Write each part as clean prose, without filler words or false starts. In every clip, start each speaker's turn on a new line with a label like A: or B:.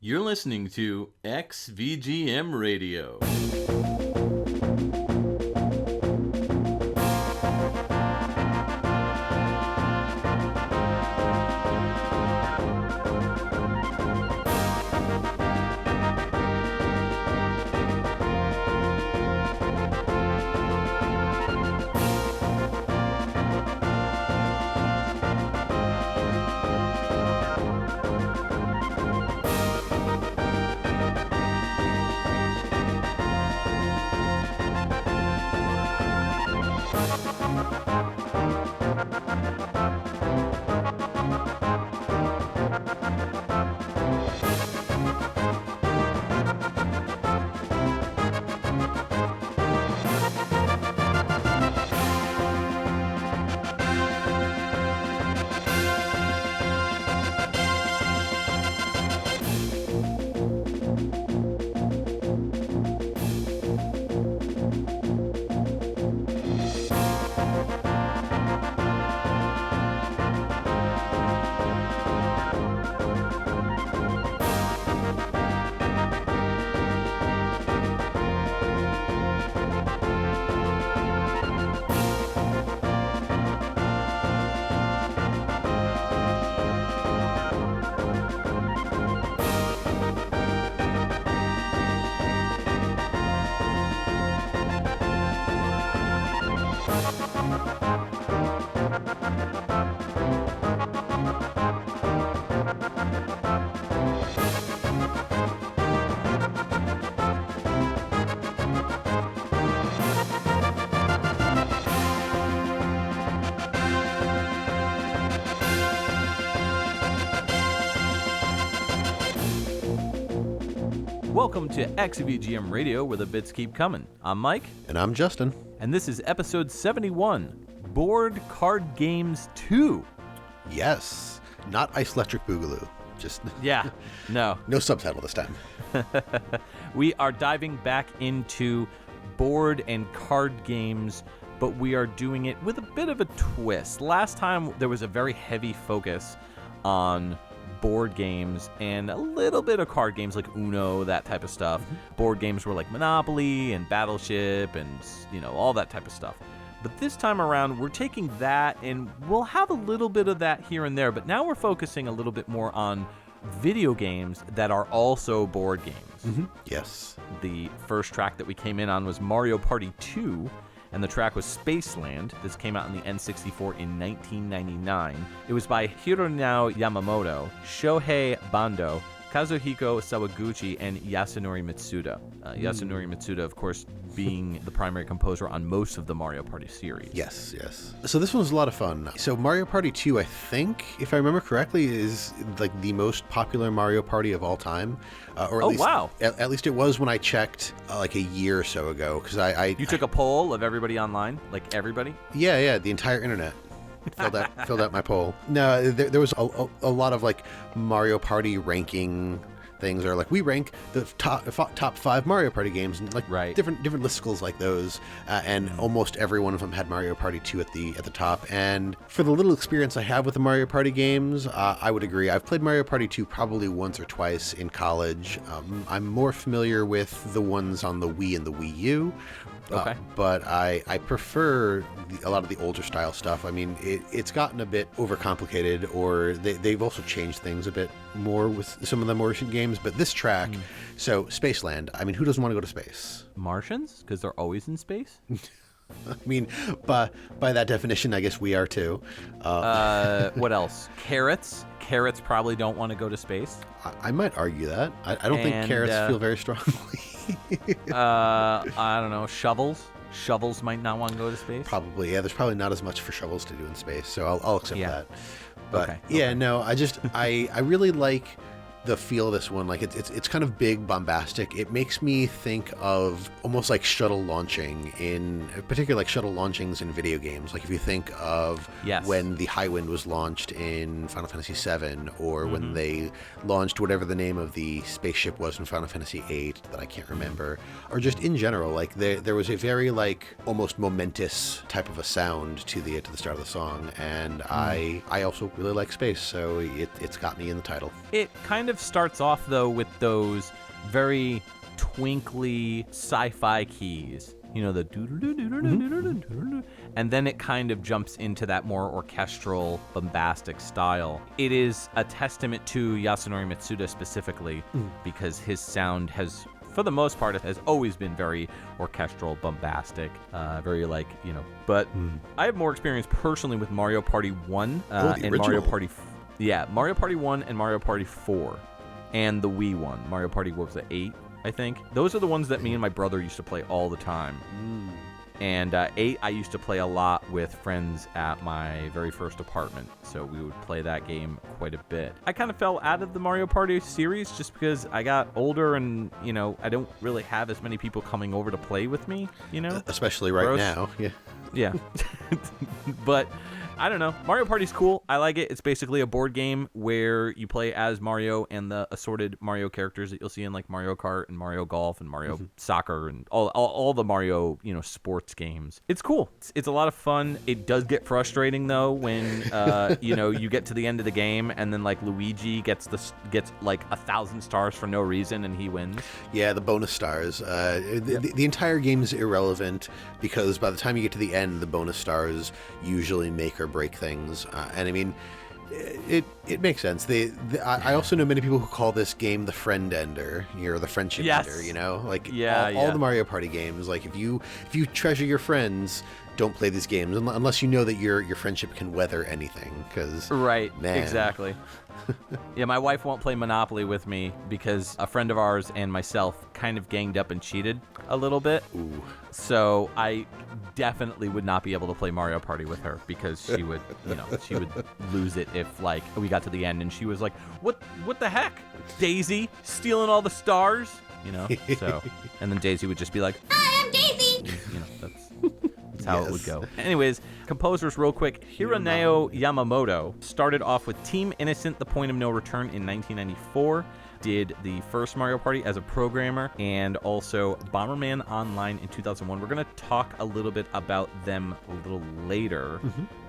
A: You're listening to XVGM Radio. Welcome to XVGM Radio, where the bits keep coming. I'm Mike.
B: And I'm Justin.
A: And this is episode 71, Board Card Games 2.
B: Yes. Not Ice Electric Boogaloo. Just
A: yeah, no.
B: No subtitle this time.
A: We are diving back into board and card games, but we are doing it with a bit of a twist. Last time, there was a very heavy focus on board games and a little bit of card games like Uno, that type of stuff. Board games were like Monopoly and Battleship and, all that type of stuff. But this time around, we're taking that and we'll have a little bit of that here and there, but now we're focusing a little bit more on video games that are also board games.
B: Yes.
A: The first track that we came in on was Mario Party 2, and the track was Spaceland. This came out on the N64 in 1999. It was by Hironao Yamamoto, Shōhei Bandō, Kazuhiko Sawaguchi, and Yasunori Mitsuda. Yasunori Mitsuda, of course, being the primary composer on most of the Mario Party series.
B: Yes. So this one was a lot of fun. So Mario Party 2, I think, if I remember correctly, is like the most popular Mario Party of all time. Or at least,
A: wow.
B: At least it was when I checked like a year or so ago. Because
A: You took a poll of everybody online? Like everybody?
B: Yeah, the entire internet. filled out my poll. No, there was a lot of like Mario Party ranking things, or like we rank the top 5 Mario Party games, and like different listicles like those, and almost every one of them had Mario Party 2 at the top. And for the little experience I have with the Mario Party games, I would agree. I've played Mario Party 2 probably once or twice in college. I'm more familiar with the ones on the Wii and the Wii U.
A: Okay.
B: But I prefer a lot of the older style stuff. I mean, it's gotten a bit overcomplicated, or they've also changed things a bit more with some of the more recent games. But this track, so Spaceland, I mean, who doesn't want to go to space?
A: Martians? Because they're always in space?
B: I mean, by that definition, I guess we are too.
A: What else? Carrots? Carrots probably don't want to go to space.
B: I might argue that. I don't think carrots feel very strongly.
A: I don't know. Shovels? Shovels might not want to go to space?
B: Probably, yeah. There's probably not as much for shovels to do in space, so I'll accept that. But
A: okay.
B: No, I really like the feel of this one. Like it's kind of big, bombastic. It makes me think of almost like shuttle launching, in particular, like shuttle launchings in video games. Like if you think of when the Highwind was launched in Final Fantasy VII, or when they launched whatever the name of the spaceship was in Final Fantasy VIII that I can't remember, or just in general, like there was a very like almost momentous type of a sound to the start of the song, and I also really like space, so it's got me in the title.
A: It kind of of starts off, though, with those very twinkly sci-fi keys. You know, the doo-doo-doo-doo-doo-doo-doo-doo-doo. And then it kind of jumps into that more orchestral, bombastic style. It is a testament to Yasunori Mitsuda specifically, because his sound has, for the most part, it has always been very orchestral, bombastic, very like, you know. But I have more experience personally with Mario Party 1 and Mario Party... Mario Party 1 and Mario Party 4. And the Wii one. Mario Party, what was it, 8? I think. Those are the ones that me and my brother used to play all the time. And 8, I used to play a lot with friends at my very first apartment. So we would play that game quite a bit. I kind of fell out of the Mario Party series just because I got older and, you know, I don't really have as many people coming over to play with me, you know?
B: Especially right now.
A: Yeah. But I don't know. Mario Party's cool. I like it. It's basically a board game where you play as Mario and the assorted Mario characters that you'll see in like Mario Kart and Mario Golf and Mario Soccer and all the Mario, you know, sports games. It's cool. It's a lot of fun. It does get frustrating though when you know, you get to the end of the game and then like Luigi gets like 1,000 stars for no reason and he wins. Yeah,
B: the bonus stars. The entire game is irrelevant because by the time you get to the end, the bonus stars usually make or break things, and I mean, it makes sense. I also know many people who call this game the friend ender, or the friendship ender. You know, like all the Mario Party games. Like if you treasure your friends, don't play these games unless you know that your friendship can weather anything. Because
A: exactly. Yeah, my wife won't play Monopoly with me because a friend of ours and myself kind of ganged up and cheated a little bit.
B: Ooh.
A: So I definitely would not be able to play Mario Party with her because she would, you know, she would lose it if like we got to the end and she was like, "What the heck? Daisy stealing all the stars?" You know. So, and then Daisy would just be like, "I am Daisy." You know, that's how it would go. Anyways, composers real quick. Hironao Yamamoto started off with Team Innocent: The Point of No Return in 1994. Did the first Mario Party as a programmer and also Bomberman Online in 2001. We're going to talk a little bit about them a little later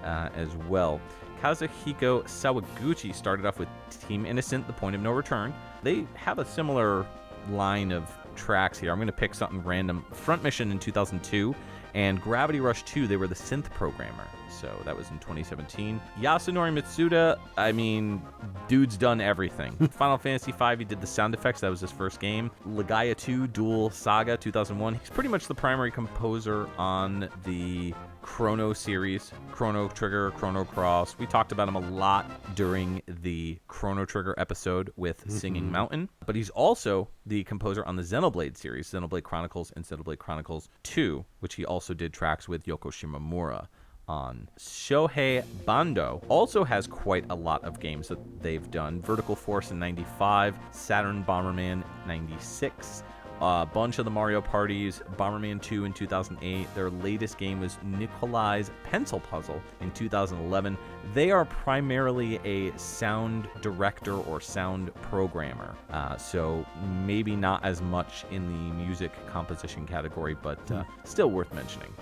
A: as well. Kazuhiko Sawaguchi started off with Team Innocent: The Point of No Return. They have a similar line of tracks here. I'm going to pick something random. Front Mission in 2002 and Gravity Rush 2, they were the synth programmer. So that was in 2017. Yasunori Mitsuda, I mean, dude's done everything. Final Fantasy V, he did the sound effects. That was his first game. Legaia 2, Dual Saga, 2001. He's pretty much the primary composer on the Chrono series, Chrono Trigger, Chrono Cross. We talked about him a lot during the Chrono Trigger episode with Singing Mountain. But he's also the composer on the Xenoblade series, Xenoblade Chronicles and Xenoblade Chronicles 2, which he also did tracks with Yoko Shimomura on. Shōhei Bandō also has quite a lot of games that they've done. Vertical Force in 95, Saturn Bomberman 96, a bunch of the Mario parties, Bomberman 2 in 2008. Their latest game was Nikolai's Pencil Puzzle in 2011. They are primarily a sound director or sound programmer, so maybe not as much in the music composition category, but still worth mentioning.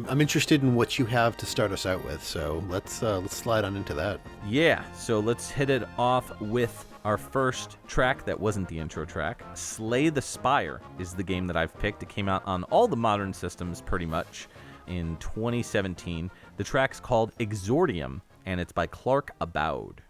B: I'm interested in what you have to start us out with, so let's slide on into that.
A: Yeah, so let's hit it off with our first track that wasn't the intro track. Slay the Spire is the game that I've picked. It came out on all the modern systems pretty much in 2017. The track's called Exordium, and it's by Clark Aboud.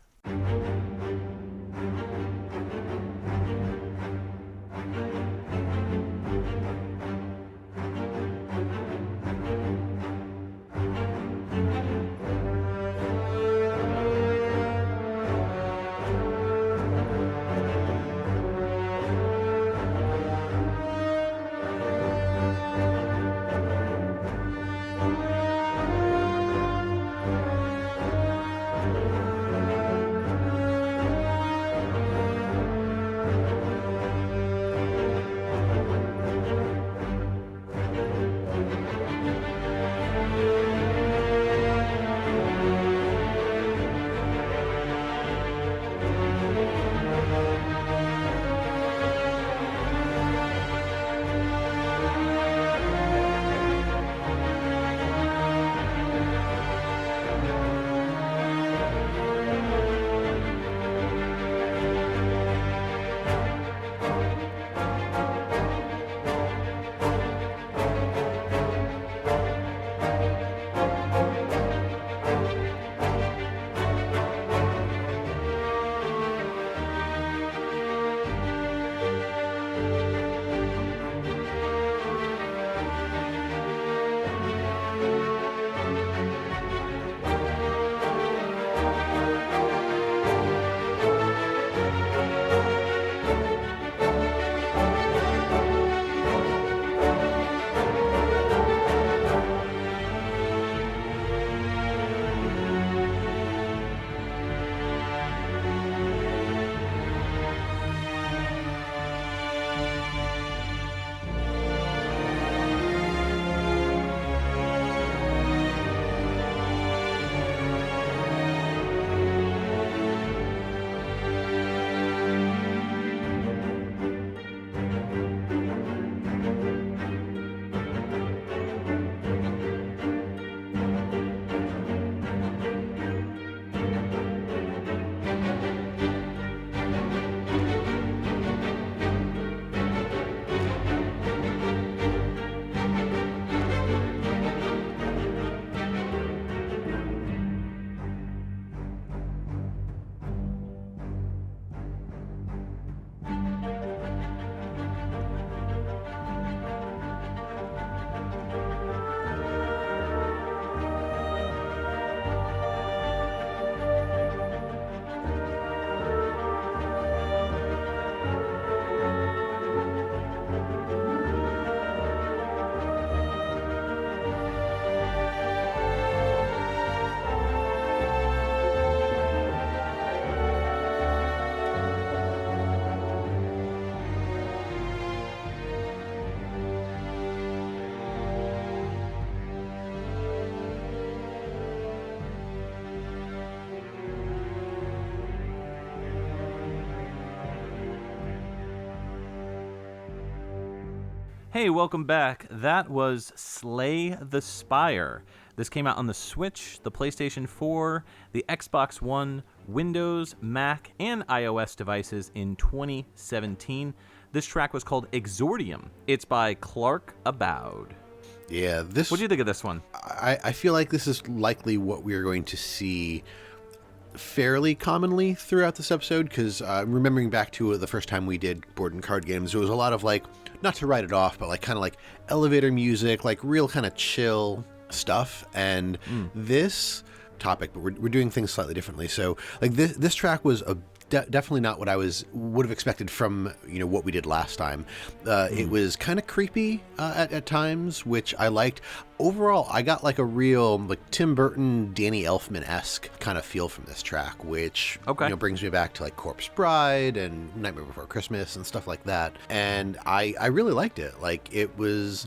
A: Hey, welcome back. That was Slay the Spire. This came out on the Switch, the PlayStation 4, the Xbox One, Windows, Mac, and iOS devices in 2017. This track was called Exordium. It's by Clark Aboud.
B: Yeah, this...
A: What do you think of this one?
B: I feel like this is likely what we are going to see fairly commonly throughout this episode, because remembering back to the first time we did board and card games, there was a lot of, like, not to write it off, but like kind of like elevator music, like real kind of chill stuff. And this topic, but we're doing things slightly differently. So like this track was definitely not what I would have expected from, you know, what we did last time. It was kind of creepy at times, which I liked. Overall, I got like a real like Tim Burton, Danny Elfman-esque kind of feel from this track, which you know, brings me back to like Corpse Bride and Nightmare Before Christmas and stuff like that. And I really liked it. Like it was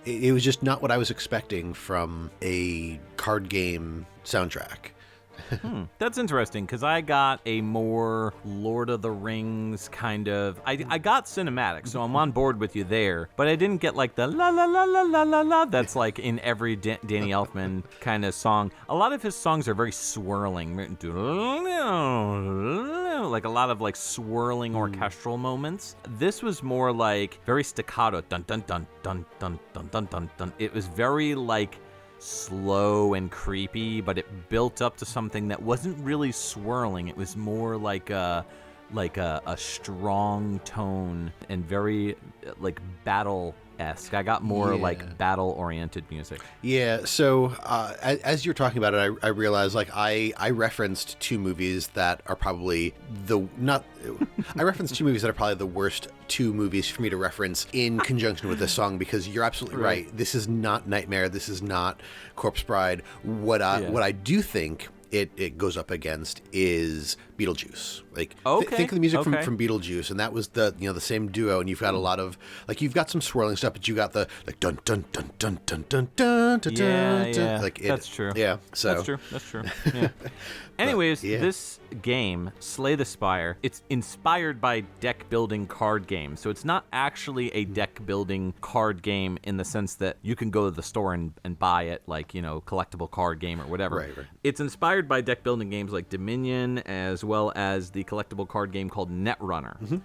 B: just not what I was expecting from a card game soundtrack.
A: That's interesting, because I got a more Lord of the Rings kind of... I got cinematic, so I'm on board with you there, but I didn't get like the la la la la la la la that's like in every Danny Elfman kind of song. A lot of his songs are very swirling, like a lot of like swirling orchestral moments. This was more like very staccato, dun dun dun dun dun dun dun dun dun. It was very like slow and creepy, but it built up to something that wasn't really swirling. It was more like a strong tone and very like battle-esque. I got more like battle-oriented music.
B: Yeah, so as you're talking about it, I realized like I referenced two movies that are probably the worst two movies for me to reference in conjunction with this song, because you're absolutely right. This is not Nightmare. This is not Corpse Bride. What I do think it goes up against is Beetlejuice. Like think of the music from Beetlejuice, and that was the same duo, and you've got a lot of like you've got some swirling stuff, but you got the like dun dun dun dun dun dun dun dun dun. Like
A: that's true.
B: Yeah, so
A: that's true. Yeah. Anyways, this game, Slay the Spire, it's inspired by deck building card games. So it's not actually a deck building card game in the sense that you can go to the store and buy it, like, you know, collectible card game or whatever.
B: Right.
A: It's inspired by deck building games like Dominion, as well as the collectible card game called Netrunner.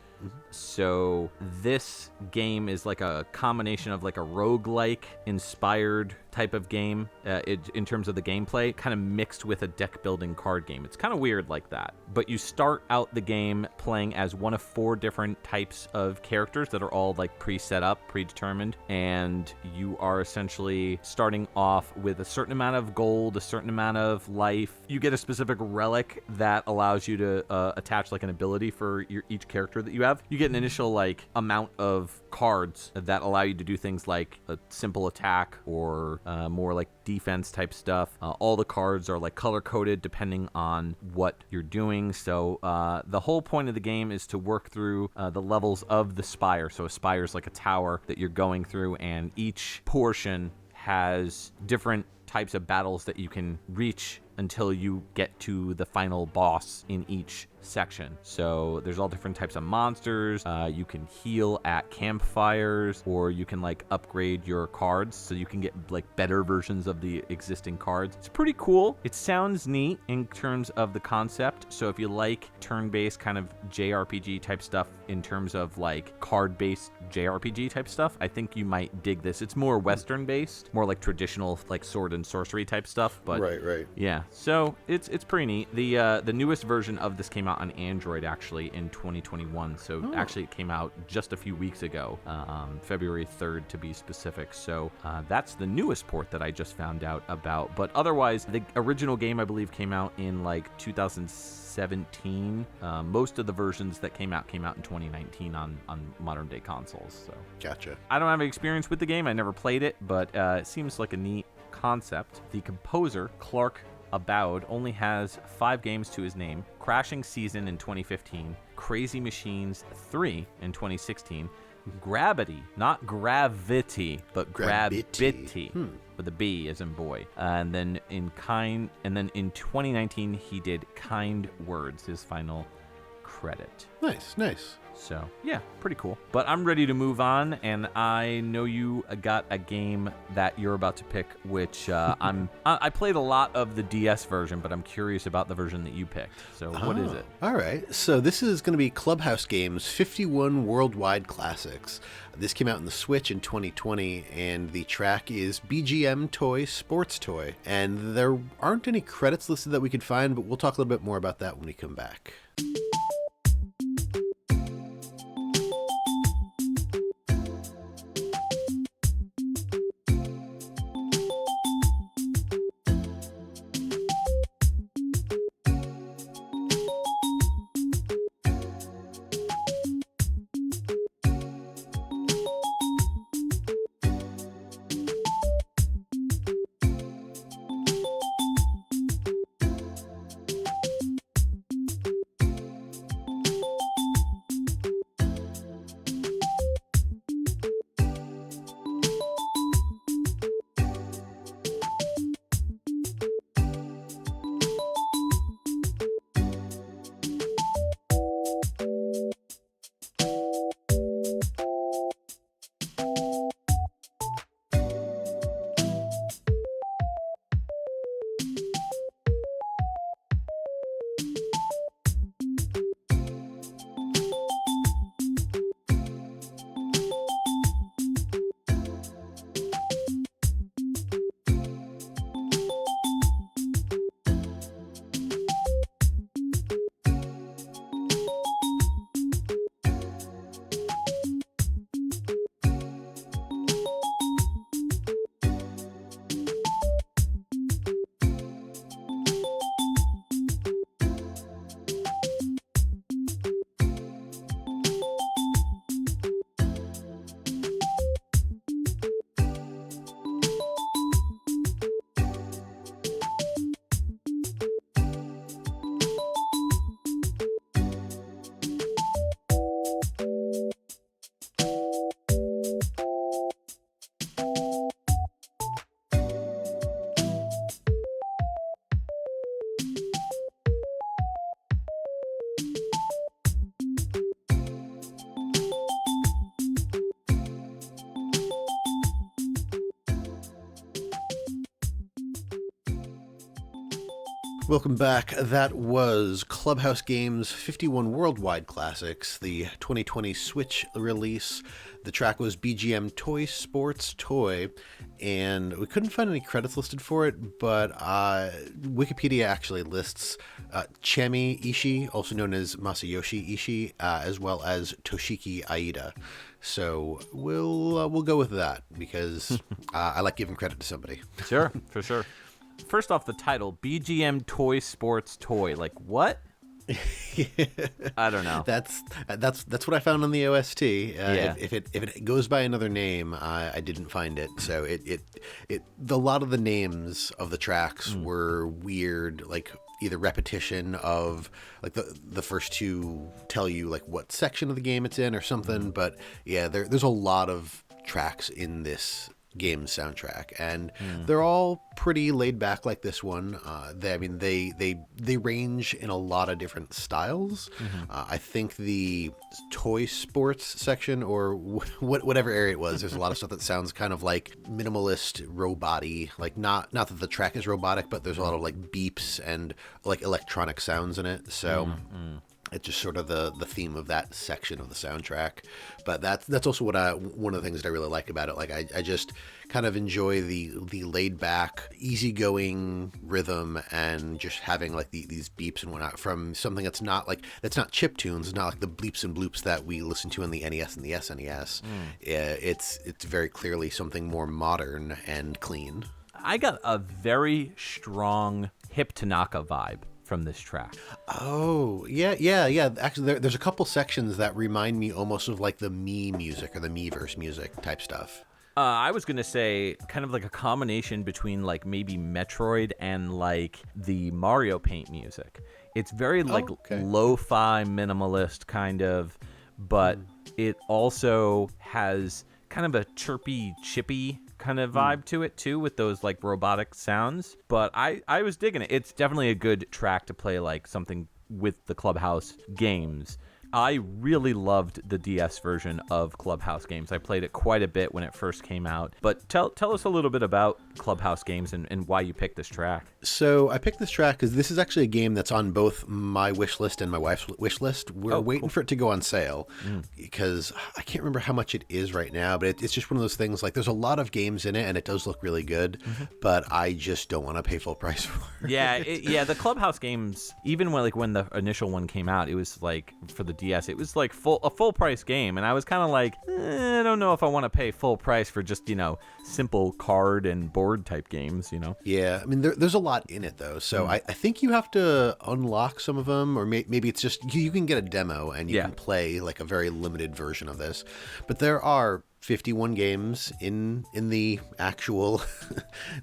A: So this game is like a combination of like a roguelike inspired type of game in terms of the gameplay, kind of mixed with a deck building card game. It's kind of weird like that. But you start out the game playing as one of 4 different types of characters that are all like pre-set up, predetermined, and you are essentially starting off with a certain amount of gold, a certain amount of life. You get a specific relic that allows you to attach like an ability for each character that you have. You get an initial like amount of cards that allow you to do things like a simple attack or more like defense type stuff. All the cards are like color coded depending on what you're doing. So the whole point of the game is to work through the levels of the spire. So a spire is like a tower that you're going through, and each portion has different types of battles that you can reach until you get to the final boss in each section. So there's all different types of monsters. You can heal at campfires, or you can like upgrade your cards so you can get like better versions of the existing cards. It's pretty cool. It sounds neat in terms of the concept. So if you like turn-based kind of JRPG type stuff in terms of like card-based JRPG type stuff, I think you might dig this. It's more Western-based, more like traditional like sword and sorcery type stuff. But
B: right.
A: Yeah, so it's pretty neat. The newest version of this came out on Android actually in 2021. So actually it came out just a few weeks ago, February 3rd to be specific. So that's the newest port that I just found out about. But otherwise, the original game I believe came out in like 2017. Most of the versions that came out in 2019 on modern day consoles. So
B: Gotcha.
A: I don't have any experience with the game. I never played it, but it seems like a neat concept. The composer, Clark Aboud, only has 5 games to his name: Crashing Season in 2015, Crazy Machines 3 in 2016, Gravity, not Gravity, but Gravity, with a B as in boy. And then in 2019 he did Kind Words, his final credit.
B: Nice.
A: So, yeah, pretty cool. But I'm ready to move on, and I know you got a game that you're about to pick, which I played a lot of the DS version, but I'm curious about the version that you picked. So, what is it?
B: All right. So, this is going to be Clubhouse Games 51 Worldwide Classics. This came out on the Switch in 2020, and the track is BGM Toy Sports Toy. And there aren't any credits listed that we could find, but we'll talk a little bit more about that when we come back. Welcome back. That was Clubhouse Games 51 Worldwide Classics, the 2020 Switch release. The track was BGM Toy Sports Toy, and we couldn't find any credits listed for it, but Wikipedia actually lists Chemi Ishii, also known as Masayoshi Ishii, as well as Toshiki Aida. So we'll go with that because I like giving credit to somebody.
A: Sure, for sure. First off, the title, BGM Toy Sports Toy. Like, what? I don't know.
B: That's what I found on the OST.
A: Yeah.
B: If it goes by another name, I didn't find it. So a lot of the names of the tracks were weird, like either repetition of like the first two tell you like what section of the game it's in or something. But yeah, there's a lot of tracks in this game soundtrack, and they're all pretty laid back like this one. They range in a lot of different styles. I think the toy sports section, or whatever area it was, there's a lot of stuff that sounds kind of like minimalist robot-y, like not that the track is robotic, but there's a lot of like beeps and like electronic sounds in it. So it's just sort of the theme of that section of the soundtrack. But that's also one of the things that I really like about it. Like I just kind of enjoy the laid back, easygoing rhythm, and just having like these beeps and whatnot from something that's not chip tunes, not like the bleeps and bloops that we listen to in the NES and the SNES. It's very clearly something more modern and clean.
A: I got a very strong Hip Tanaka vibe from this track.
B: Oh, yeah. Actually, there's a couple sections that remind me almost of like the Mii music or the Miiverse music type stuff.
A: I was going to say kind of like a combination between like maybe Metroid and like the Mario Paint music. It's very like lo-fi minimalist kind of, but it also has kind of a chirpy, chippy kind of vibe to it too, with those like robotic sounds. But I was digging it. It's definitely a good track to play like something with the Clubhouse games. I really loved the DS version of Clubhouse Games. I played it quite a bit when it first came out. But tell us a little bit about Clubhouse Games and why you picked this track.
B: So I picked this track because this is actually a game that's on both my wish list and my wife's wish list. We're waiting for it to go on sale because I can't remember how much it is right now, but it's just one of those things, like there's a lot of games in it and it does look really good, but I just don't want to pay full price for it.
A: Yeah, the Clubhouse Games, even when the initial one came out, it was like, for the DS, it was like a full price game, and I was kind of like, I don't know if I want to pay full price for just, simple card and board type games,
B: Yeah, I mean, there's a lot in it, though, so I think you have to unlock some of them, or maybe it's just, you can get a demo, and you can play, like, a very limited version of this, but there are 51 games in the actual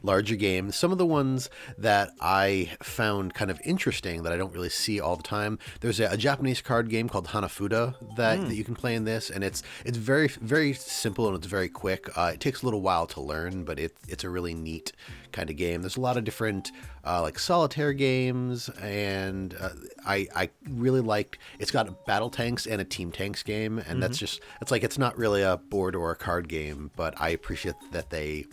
B: larger game. Some of the ones that I found kind of interesting that I don't really see all the time. There's a Japanese card game called Hanafuda that you can play in this, and it's very, very simple and it's very quick. It takes a little while to learn, but it's a really neat kind of game. There's a lot of different like solitaire games, and I really liked, it's got battle tanks and a team tanks game, and that's just, it's not really a board or a card game, but I appreciate that they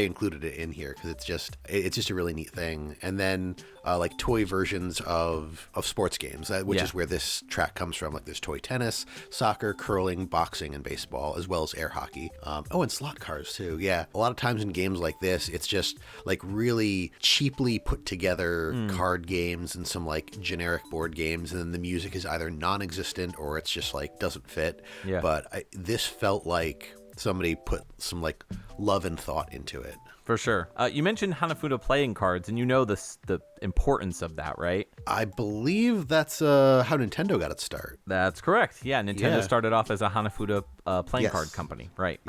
B: included it in here because it's just a really neat thing. And then like toy versions of sports games, which is where this track comes from. Like there's toy tennis, soccer, curling, boxing, and baseball, as well as air hockey. And slot cars too. Yeah, a lot of times in games like this, it's just like really cheaply put together card games and some like generic board games, and then the music is either non-existent or it's just like doesn't fit. Yeah. But this felt like somebody put some like love and thought into it.
A: For sure. You mentioned Hanafuda playing cards, and the importance of that, right?
B: I believe that's how Nintendo got its start.
A: That's correct. Yeah, Nintendo started off as a Hanafuda playing card company. Right.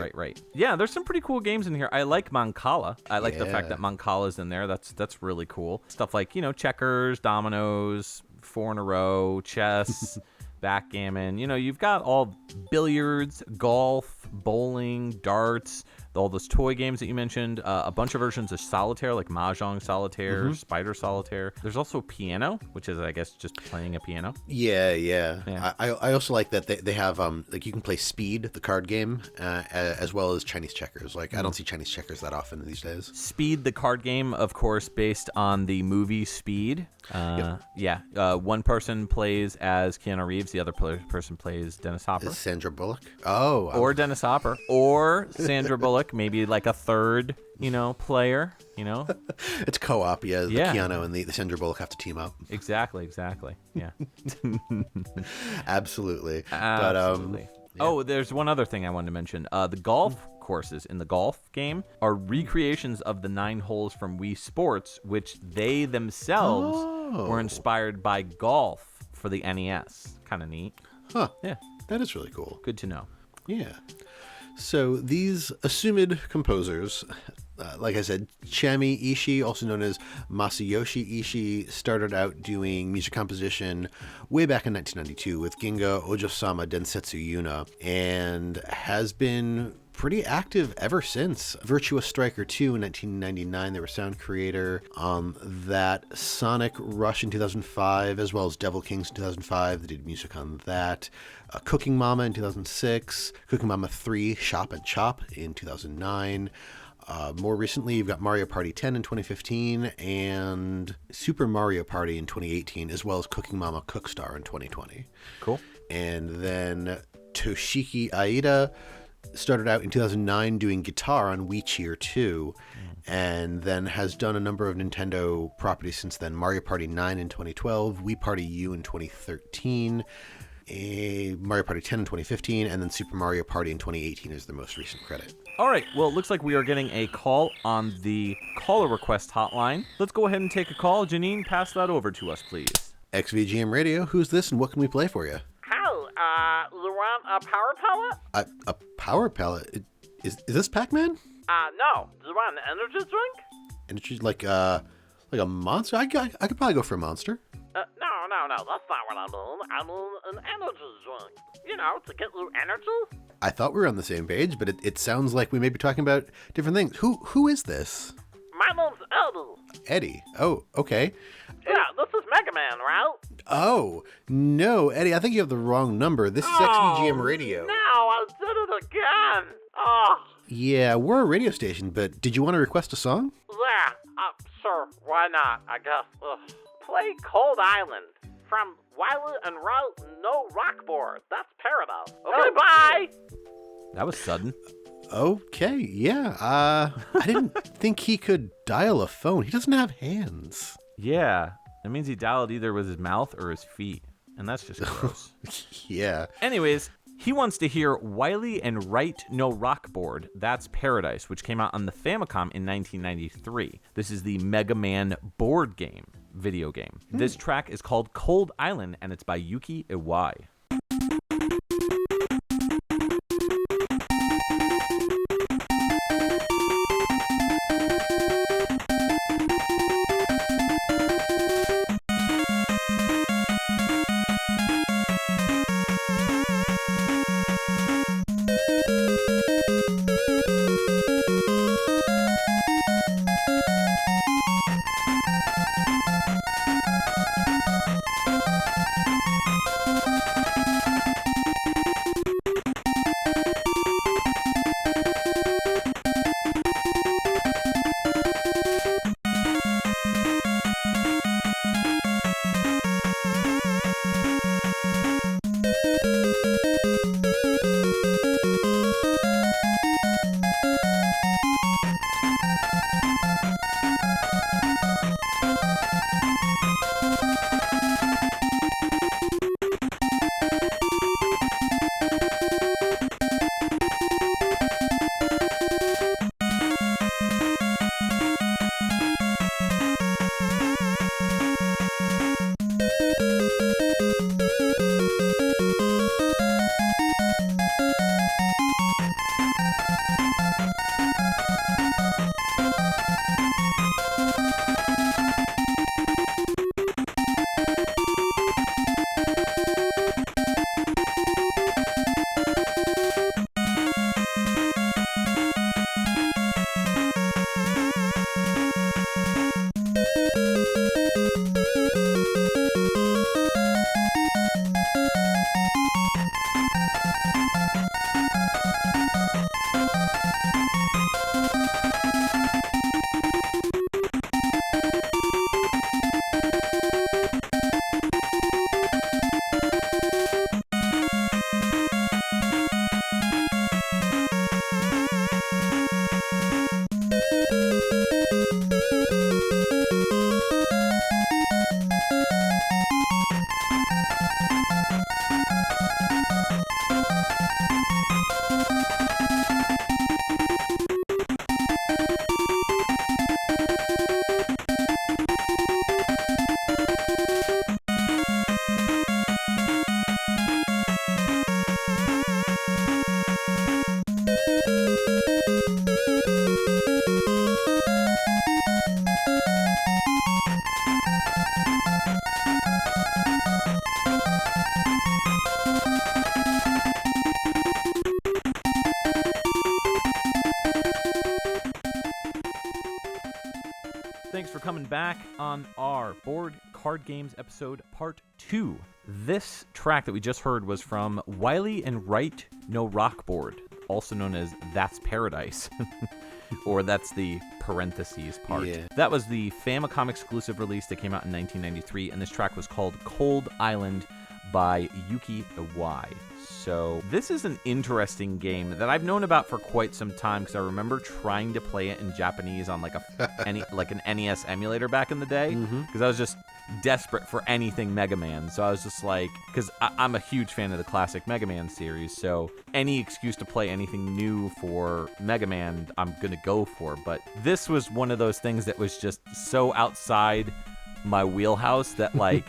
A: Yeah, there's some pretty cool games in here. I like Mancala. I like the fact that Mancala's in there. That's really cool. Stuff like, checkers, dominoes, 4 in a row, chess, backgammon. You've got all billiards, golf, bowling, darts, all those toy games that you mentioned, a bunch of versions of solitaire, like Mahjong solitaire, Spider solitaire. There's also piano, which is, I guess, just playing a piano.
B: Yeah. I also like that they have, like, you can play Speed, the card game, as well as Chinese checkers. Like, I don't see Chinese checkers that often these days.
A: Speed, the card game, of course, based on the movie Speed. One person plays as Keanu Reeves, the other person plays Dennis Hopper.
B: Is Sandra Bullock?
A: Or Dennis Hopper, or Sandra Bullock, maybe like a third, player,
B: It's co-op, the Keanu and the Sandra Bullock have to team up.
A: Exactly, yeah.
B: Absolutely.
A: Oh, there's one other thing I wanted to mention. The golf courses in the golf game are recreations of the 9 holes from Wii Sports, which they themselves were inspired by golf for the NES. Kind of neat.
B: Huh.
A: Yeah.
B: That is really cool.
A: Good to know.
B: Yeah. So these assumed composers, like I said, Chami Ishii, also known as Masayoshi Ishii, started out doing music composition way back in 1992 with Ginga Ojo-sama Densetsu Yuna, and has been pretty active ever since. Virtua Striker 2 in 1999, they were sound creator on that. Sonic Rush in 2005, as well as Devil Kings in 2005, they did music on that. Cooking Mama in 2006, Cooking Mama 3, Shop and Chop in 2009. More recently, you've got Mario Party 10 in 2015 and Super Mario Party in 2018, as well as Cooking Mama Cookstar in 2020.
A: Cool.
B: And then Toshiki Aida started out in 2009 doing guitar on Wii Cheer 2, and then has done a number of Nintendo properties since then. Mario Party 9 in 2012, Wii Party U in 2013, Mario Party 10 in 2015, and then Super Mario Party in 2018 is the most recent credit.
A: All right, well, it looks like we are getting a call on the caller request hotline. Let's go ahead and take a call. Janine, pass that over to us, please.
B: XVGM Radio, who's this and what can we play for you?
C: Hi, you want a power pellet?
B: A power pellet? Is this Pac-Man?
C: No. Do you want an energy drink?
B: Energy, like a monster? I could probably go for a monster.
C: No. That's not what I mean. I mean an energy drink. To get you energy.
B: I thought we were on the same page, but it sounds like we may be talking about different things. Who is this?
C: My name's Eddie.
B: Eddie. Oh, okay.
C: Yeah, this is Mega Man, right?
B: Oh, no, Eddie, I think you have the wrong number. This is XVGM Radio.
C: No, I did it again. Oh.
B: Yeah, we're a radio station, but did you want to request a song?
C: Yeah, sure, why not, I guess. Play Cold Island from Wiley and Route No Rockboard. That's Paradise. Okay, bye!
A: That was sudden.
B: Okay, yeah. I didn't think he could dial a phone. He doesn't have hands.
A: Yeah, that means he dialed either with his mouth or his feet, and that's just gross.
B: Yeah.
A: Anyways, he wants to hear Wiley and Wright No Rockboard, That's Paradise, which came out on the Famicom in 1993. This is the Mega Man board game, video game. This track is called Cold Island, and it's by Yuki Iwai. Thanks for coming back on our Board Card Games episode part 2. This track that we just heard was from Wiley and Wright No Rockboard, also known as That's Paradise. Or that's the parentheses part.
B: Yeah.
A: That was the Famicom exclusive release that came out in 1993, and this track was called Cold Island by Yuki Iwai. So this is an interesting game that I've known about for quite some time because I remember trying to play it in Japanese on like an NES emulator back in the day because I was just desperate for anything Mega Man. So I was just like, because I'm a huge fan of the classic Mega Man series, so any excuse to play anything new for Mega Man, I'm going to go for. But this was one of those things that was just so outside my wheelhouse that like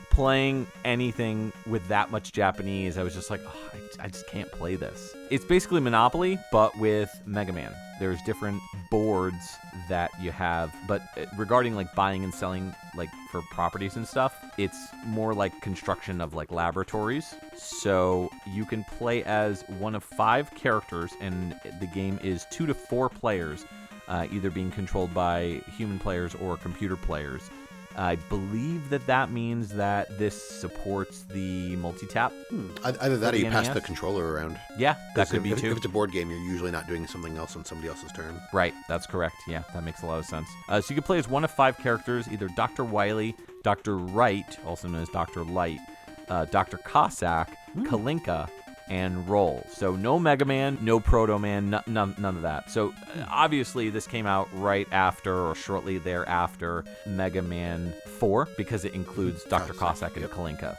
A: playing anything with that much Japanese, I was just like, oh, I just can't play this. It's basically Monopoly, but with Mega Man. There's different boards that you have, but regarding like buying and selling like for properties and stuff, it's more like construction of like laboratories. So you can play as one of 5 characters, and the game is 2 to 4 players, either being controlled by human players or computer players. I believe that means that this supports the multi-tap.
B: Either that or you pass
A: NES?
B: the controller around.
A: Yeah, that could be
B: if,
A: too.
B: If it's a board game, you're usually not doing something else on somebody else's turn.
A: Right, that's correct. Yeah, that makes a lot of sense. So you can play as one of 5 characters, either Dr. Wily, Dr. Wright, also known as Dr. Light, Dr. Cossack, Kalinka, and Roll. So no Mega Man, no Proto Man, none of that. So obviously this came out right after or shortly thereafter Mega Man 4 because it includes Dr. Cossack and Kalinka.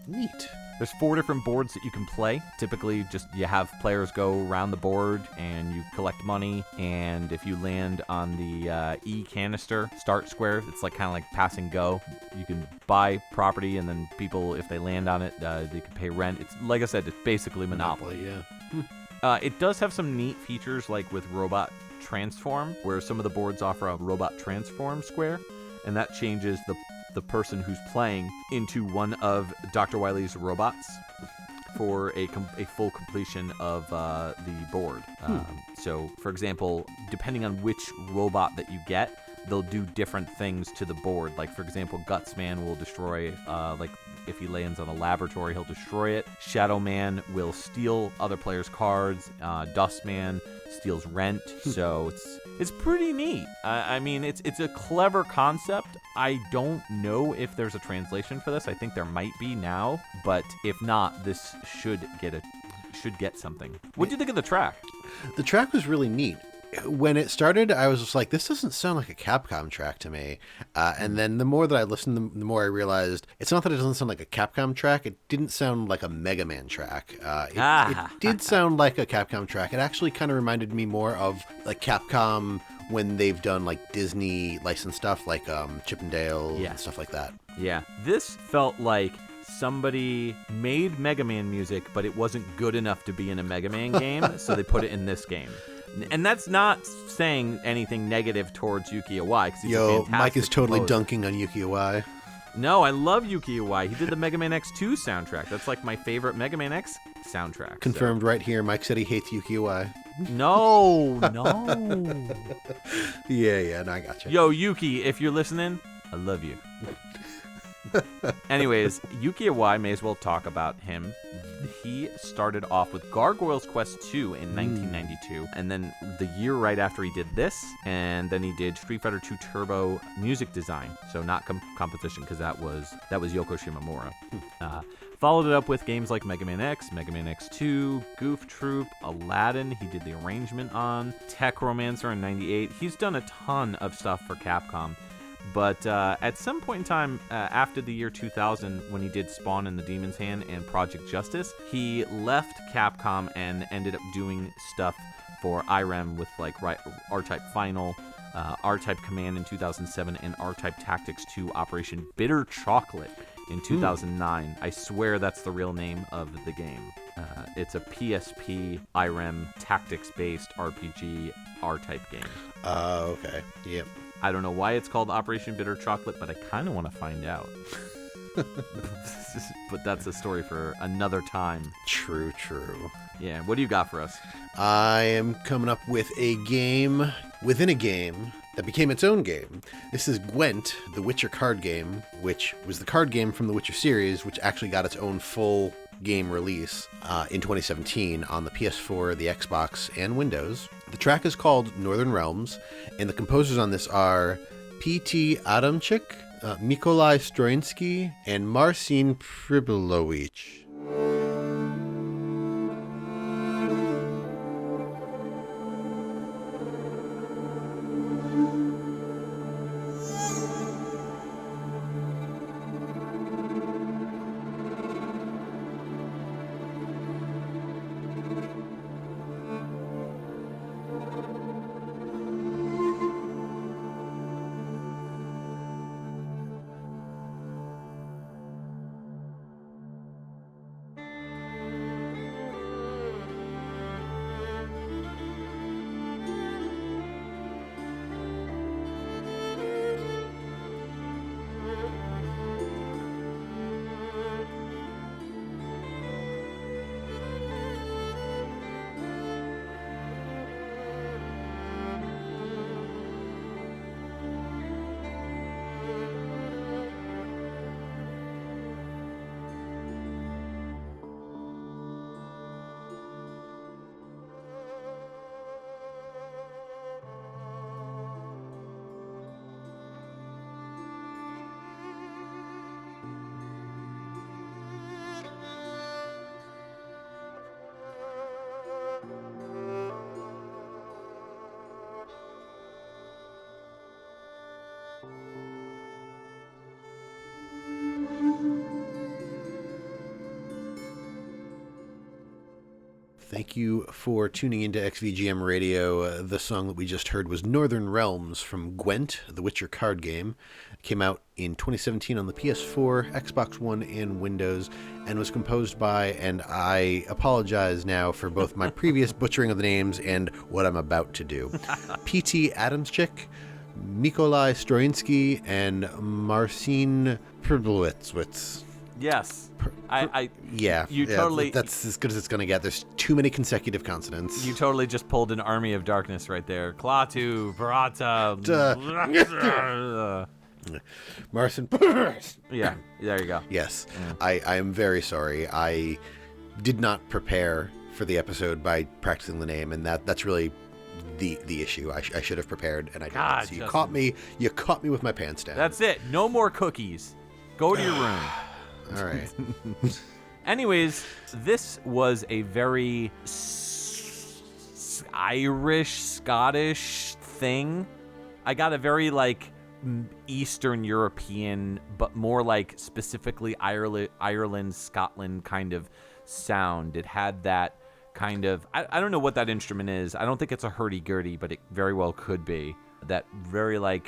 B: Neat.
A: There's 4 different boards that you can play. Typically, just you have players go around the board and you collect money. And if you land on the E canister start square, it's like kind of like pass and go. You can buy property, and then people, if they land on it, they can pay rent. It's like I said, it's basically Monopoly.
B: Yeah.
A: It does have some neat features, like with Robot Transform, where some of the boards offer a Robot Transform square, and that changes the person who's playing into one of Dr. Wily's robots for a full completion of the board. So, for example, depending on which robot that you get, they'll do different things to the board. Like, for example, Gutsman will destroy, like, if he lands on a laboratory, he'll destroy it. Shadow Man will steal other players' cards. Dustman steals rent. So it's pretty neat. I mean, it's a clever concept. I don't know if there's a translation for this. I think there might be now, but if not, this should get something. What do you think of the track?
B: The track was really neat. When it started, I was just like, this doesn't sound like a Capcom track to me. And then the more that I listened, the more I realized it's not that it doesn't sound like a Capcom track. It didn't sound like a Mega Man track. It did sound like a Capcom track. It actually kind of reminded me more of like Capcom when they've done like Disney licensed stuff like Chip and Dale and stuff like that.
A: Yeah. This felt like somebody made Mega Man music, but it wasn't good enough to be in a Mega Man game, so they put it in this game. And that's not saying anything negative towards Yuki Iwai, because he's a fantastic
B: Mike is totally
A: composer.
B: dunking on Yuki Iwai.
A: No, I love Yuki Iwai. He did the Mega Man X2 soundtrack. That's like my favorite Mega Man X soundtrack.
B: Confirmed right here. Mike said he hates Yuki Iwai.
A: No.
B: Yeah, no, I got you.
A: Yo, Yuki, if you're listening, I love you. Anyways, Yuki Iwai, may as well talk about him. He started off with Gargoyle's Quest 2 in 1992, and then the year right after he did this, and then he did Street Fighter 2 Turbo music design, so not composition, because that was Yoko Shimomura. Followed it up with games like Mega Man X, Mega Man X2, Goof Troop, Aladdin, he did the arrangement on, Tech Romancer in 98. He's done a ton of stuff for Capcom. But at some point in time, after the year 2000, when he did Spawn and the Demon's Hand and Project Justice, he left Capcom and ended up doing stuff for IREM with like R-Type Final, R-Type Command in 2007, and R-Type Tactics 2 Operation Bitter Chocolate in 2009. I swear that's the real name of the game. It's a PSP IREM tactics-based RPG R-Type game.
B: Okay. Yep.
A: I don't know why it's called Operation Bitter Chocolate, but I kind of want to find out. But that's a story for another time.
B: True.
A: Yeah, what do you got for us?
B: I am coming up with a game within a game that became its own game. This is Gwent, the Witcher card game, which was the card game from the Witcher series, which actually got its own full game release in 2017 on the PS4, the Xbox, and Windows. The track is called Northern Realms, and the composers on this are P.T. Adamczyk, Mikolaj Stroinsky, and Marcin Pribilowicz. Thank you for tuning into XVGM Radio. The song that we just heard was Northern Realms from Gwent, the Witcher card game. It came out in 2017 on the PS4, Xbox One, and Windows, and was composed by, and I apologize now for both my previous butchering of the names and what I'm about to do, P.T. Adamczyk, Mikolai Stroinsky, and Marcin Prblewitz.
A: Yes.
B: Totally. That's as good as it's going to get. There's too many consecutive consonants.
A: You totally just pulled an army of darkness right there. Klaatu, Barata.
B: Marcin.
A: Yeah, there you go.
B: Yes. I am very sorry. I did not prepare for the episode by practicing the name, and that's really the issue. I should have prepared, and I didn't. So you caught me with my pants down.
A: That's it. No more cookies. Go to your room.
B: All right.
A: Anyways, this was a very Irish, Scottish thing. I got a very Eastern European, but more specifically Ireland, Scotland kind of sound. It had that kind of, I don't know what that instrument is. I don't think it's a hurdy-gurdy, but it very well could be. That very I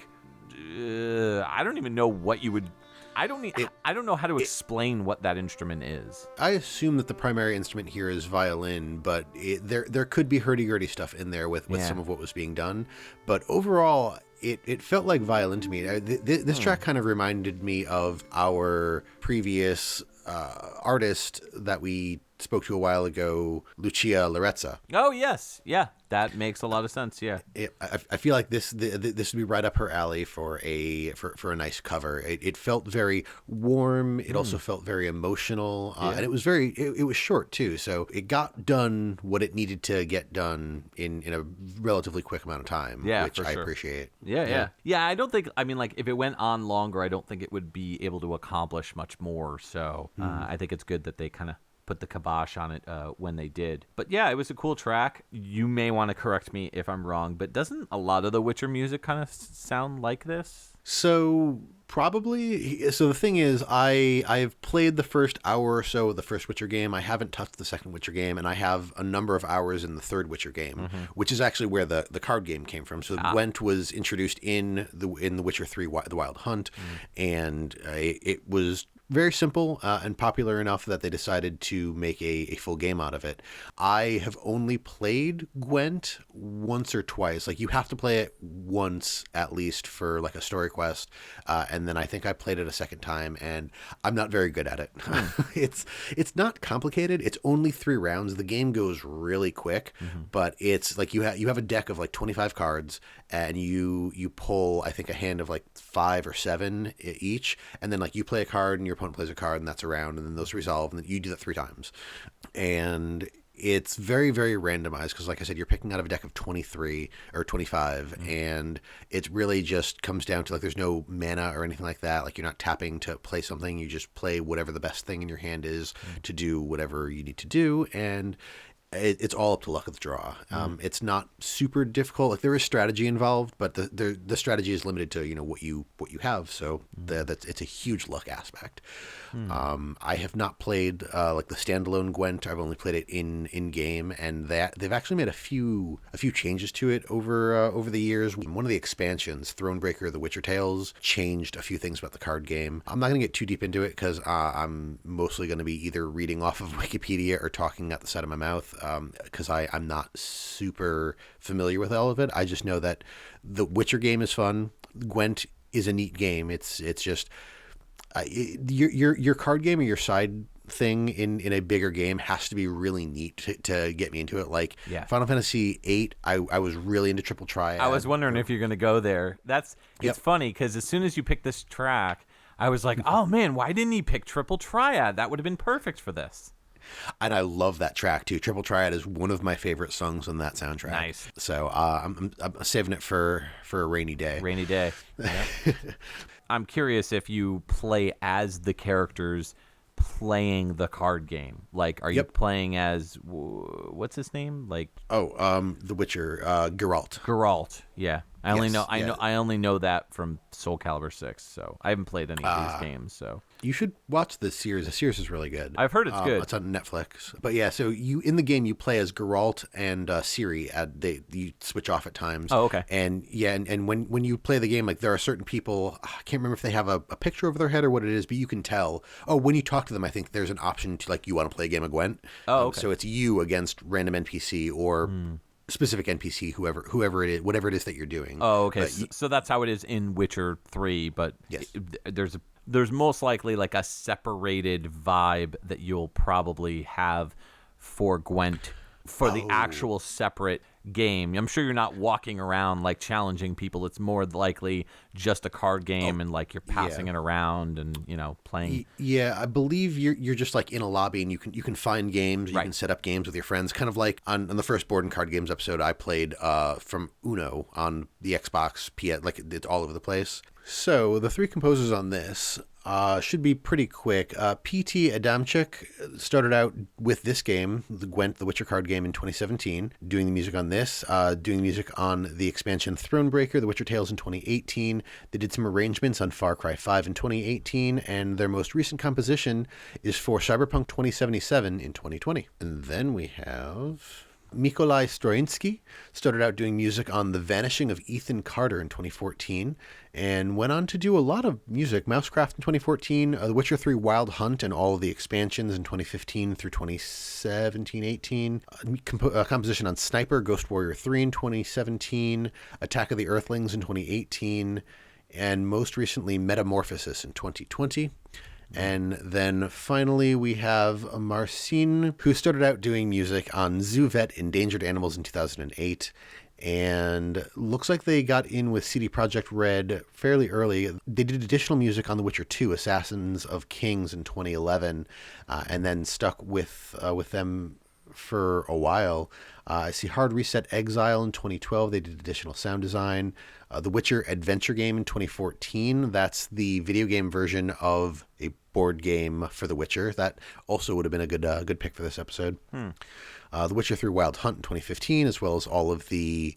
A: don't even know what you would. I don't know how to explain what that instrument is.
B: I assume that the primary instrument here is violin, but there could be hurdy-gurdy stuff in there with some of what was being done. But overall, it felt like violin to me. This track kind of reminded me of our previous artist that we spoke to a while ago, Lucia Larezza.
A: Oh, yes. Yeah, that makes a lot of sense, yeah.
B: I feel like this would be right up her alley for a nice cover. It felt very warm. It also felt very emotional. And it was it was short, too. So it got done what it needed to get done in a relatively quick amount of time, which I appreciate.
A: Yeah, I don't think, if it went on longer, I don't think it would be able to accomplish much more. So I think it's good that they kind of put the kibosh on it when they did. But yeah, it was a cool track. You may want to correct me if I'm wrong, but doesn't a lot of the Witcher music kind of sound like this?
B: So probably. So the thing is, I've played the first hour or so of the first Witcher game. I haven't touched the second Witcher game, and I have a number of hours in the third Witcher game, which is actually where the card game came from. So Gwent was introduced in the Witcher 3, The Wild Hunt, and it was very simple and popular enough that they decided to make a full game out of it. I have only played Gwent once or twice. You have to play it once at least for a story quest, and then I think I played it a second time, and I'm not very good at it. It's not complicated. It's only 3 rounds. The game goes really quick, but it's you have a deck of 25 cards, and you pull, I think, a hand of 5 or 7 each, and then you play a card and your opponent plays a card, and that's a round, and then those resolve, and then you do that 3 times. And it's very, very randomized because, like I said, you're picking out of a deck of 23 or 25, and it really just comes down to there's no mana or anything like that. You're not tapping to play something. You just play whatever the best thing in your hand is to do whatever you need to do, and it's all up to luck of the draw. It's not super difficult. There is strategy involved, but the strategy is limited to what you have. So it's a huge luck aspect. I have not played the standalone Gwent. I've only played it in game, and they've actually made a few changes to it over the years. One of the expansions, Thronebreaker: The Witcher Tales, changed a few things about the card game. I'm not going to get too deep into it because I'm mostly going to be either reading off of Wikipedia or talking out the side of my mouth. Because I'm not super familiar with all of it. I just know that the Witcher game is fun. Gwent is a neat game. It's just your card game or your side thing in a bigger game has to be really neat to get me into it. Final Fantasy VIII, I was really into Triple Triad.
A: I was wondering if you're going to go there. It's funny because as soon as you picked this track, I was like, oh man, why didn't he pick Triple Triad? That would have been perfect for this.
B: And I love that track too. Triple Triad is one of my favorite songs on that soundtrack.
A: Nice.
B: So I'm saving it for a rainy day.
A: Rainy day. Yep. I'm curious if you play as the characters playing the card game. Are you playing as what's his name?
B: The Witcher, Geralt.
A: Geralt. Yeah. I only
B: Yes,
A: know
B: yeah.
A: I only know that from Soul Calibur 6, so I haven't played any of these games. So
B: You should watch the series. The series is really good.
A: I've heard it's good.
B: It's on Netflix. But yeah, so in the game you play as Geralt and Ciri. You switch off at times.
A: Oh, okay.
B: And yeah, and when you play the game, like there are certain people. I can't remember if they have a picture over their head or what it is, but you can tell. Oh, when you talk to them, I think there's an option to like you want to play a game of Gwent.
A: Oh, okay.
B: So it's you against random NPC or specific NPC, whoever it is, whatever it is that you're doing.
A: Oh, okay.
B: But
A: So that's how it is in Witcher 3, but
B: Yes.
A: there's most likely like a separated vibe that you'll probably have for Gwent for the actual separate game. I'm sure you're not walking around like challenging people. It's more likely just a card game and like you're passing it around and, you know, playing.
B: Yeah, I believe you're just like in a lobby and you can find games, you can set up games with your friends, kind of like on the first board and card games episode I played from Uno on the Xbox, PS, like it's all over the place. So the three composers on this should be pretty quick. P.T. Adamczyk started out with this game, the Gwent, the Witcher card game, in 2017, doing the music on this, doing music on the expansion Thronebreaker, The Witcher Tales in 2018. They did some arrangements on Far Cry 5 in 2018, and their most recent composition is for Cyberpunk 2077 in 2020. And then we have Mikolaj Stroinski started out doing music on The Vanishing of Ethan Carter in 2014 and went on to do a lot of music. Mousecraft in 2014, The Witcher 3 Wild Hunt and all of the expansions in 2015 through 2017-18. Composition on Sniper, Ghost Warrior 3 in 2017, Attack of the Earthlings in 2018, and most recently Metamorphosis in 2020. And then finally we have Marcin, who started out doing music on Zuvet Endangered Animals in 2008. And looks like they got in with CD Projekt Red fairly early. They did additional music on The Witcher 2, Assassins of Kings in 2011, and then stuck with them for a while. I see Hard Reset Exile in 2012. They did additional sound design. The Witcher Adventure Game in 2014. That's the video game version of a board game for The Witcher. That also would have been a good pick for this episode. The Witcher 3 Wild Hunt in 2015, as well as all of the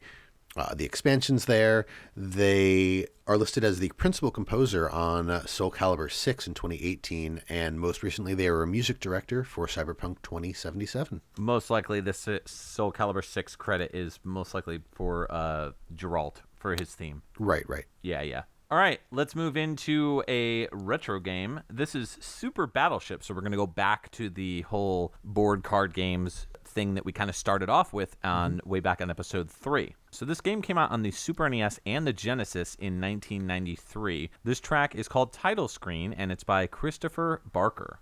B: expansions there. They are listed as the principal composer on Soul Calibur 6 in 2018, and most recently they were a music director for Cyberpunk 2077.
A: Most likely this Soul Calibur 6 credit is most likely for Geralt for his theme.
B: Right.
A: Yeah. All right, let's move into a retro game. This is Super Battleship, so we're going to go back to the whole board card games thing that we kind of started off with on way back on episode 3. So this game came out on the Super NES and the Genesis in 1993. This track is called Title Screen, and it's by Christopher Barker.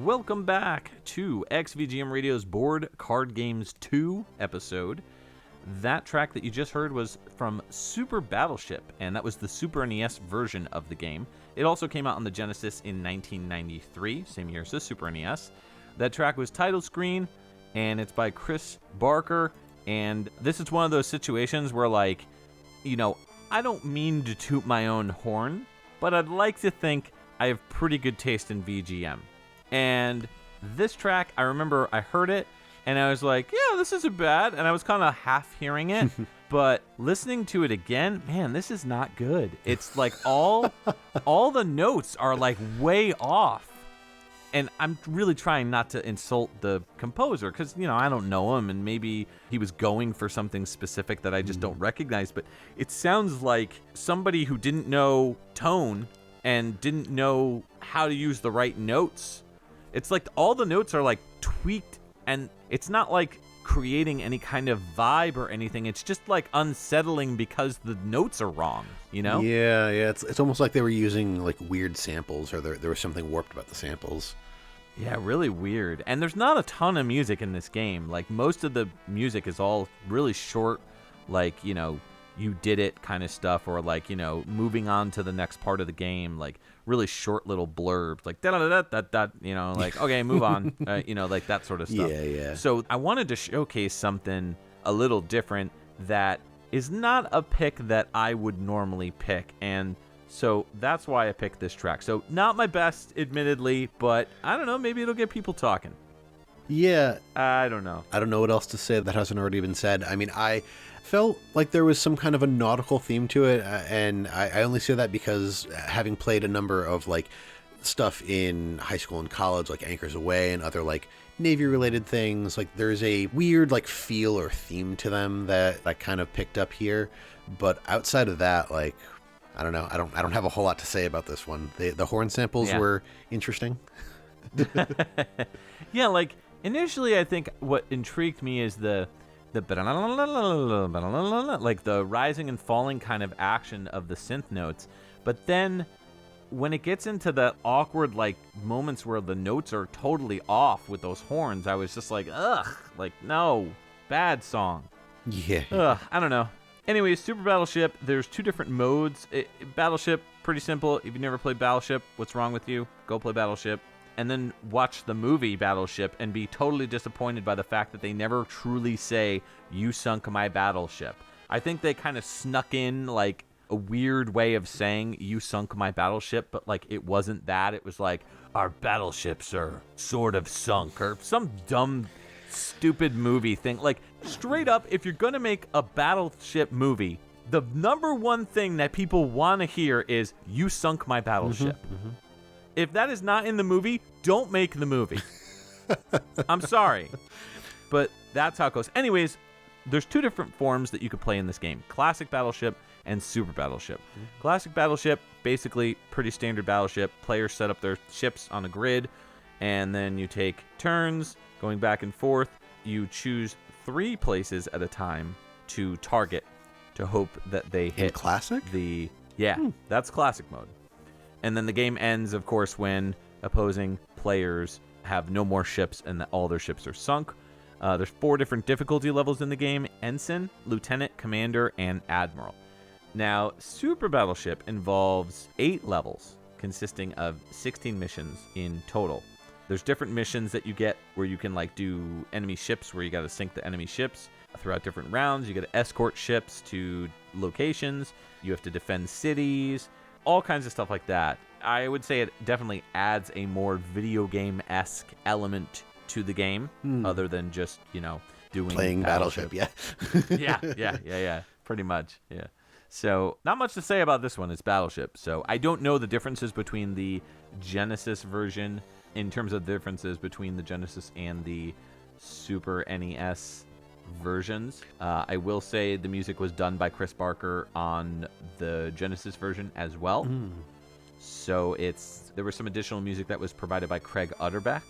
A: Welcome back to XVGM Radio's Board Card Games 2 episode. That track that you just heard was from Super Battleship, and that was the Super NES version of the game. It also came out on the Genesis in 1993, same year as the Super NES. That track was Title Screen, and it's by Chris Barker, and this is one of those situations where, like, you know, I don't mean to toot my own horn, but I'd like to think I have pretty good taste in VGM. And This track, I remember I heard it, and I was like, yeah, this isn't bad, and I was kind of half hearing it, but listening to it again, man, this is not good. It's like all the notes are like way off. And I'm really trying not to insult the composer because, I don't know him, and maybe he was going for something specific that I just don't recognize. But it sounds like somebody who didn't know tone and didn't know how to use the right notes. It's like all the notes are like tweaked, and it's not like creating any kind of vibe or anything. It's just like unsettling because the notes are wrong,
B: Yeah. It's almost like they were using like weird samples, or there was something warped about the samples.
A: Yeah, really weird. And there's not a ton of music in this game. Like, most of the music is all really short, like, you did it kind of stuff, or like, moving on to the next part of the game, like really short little blurbs, like da da da da da, like, okay, move on, like that sort of stuff.
B: Yeah.
A: So I wanted to showcase something a little different that is not a pick that I would normally pick, and so that's why I picked this track. So not my best, admittedly, but I don't know, maybe it'll get people talking.
B: Yeah.
A: I don't know.
B: I don't know what else to say that hasn't already been said. I mean, I felt like there was some kind of a nautical theme to it, and I only say that because having played a number of like stuff in high school and college, like Anchors Away and other like Navy-related things, like there's a weird like feel or theme to them that I kind of picked up here. But outside of that, like, I don't know. I don't have a whole lot to say about this one. The horn samples were interesting.
A: Yeah, like initially I think what intrigued me is the like the rising and falling kind of action of the synth notes. But then when it gets into the awkward like moments where the notes are totally off with those horns, I was just like, ugh, like no, bad song.
B: Yeah.
A: Ugh, I don't know. Anyways, Super Battleship, there's two different modes. Battleship, pretty simple. If you've never played Battleship, what's wrong with you? Go play Battleship. And then watch the movie Battleship and be totally disappointed by the fact that they never truly say, you sunk my battleship. I think they kind of snuck in like a weird way of saying, you sunk my battleship, but like it wasn't that. It was like, our battleships are sort of sunk, or some dumb, stupid movie thing. Like, straight up, if you're going to make a Battleship movie, the number one thing that people want to hear is, you sunk my battleship. If that is not in the movie, don't make the movie. I'm sorry. But that's how it goes. Anyways, there's two different forms that you could play in this game. Classic Battleship and Super Battleship. Classic Battleship, basically pretty standard Battleship. Players set up their ships on a grid, and then you take turns going back and forth. You choose 3 places at a time to target, to hope that they hit.
B: In Classic?
A: That's Classic mode. And then the game ends, of course, when opposing players have no more ships and all their ships are sunk. There's 4 different difficulty levels in the game: Ensign, Lieutenant, Commander, and Admiral. Now, Super Battleship involves 8 levels, consisting of 16 missions in total. There's different missions that you get where you can like do enemy ships, where you got to sink the enemy ships throughout different rounds. You got to escort ships to locations. You have to defend cities. All kinds of stuff like that. I would say it definitely adds a more video game-esque element to the game, other than just, doing
B: playing Battleship. Yeah.
A: yeah, pretty much, yeah. So, not much to say about this one. It's Battleship. So, I don't know the differences between the Genesis version in terms of the differences between the Genesis and the Super NES versions. I will say the music was done by Chris Barker on the Genesis version as well. So there was some additional music that was provided by Craig Utterback,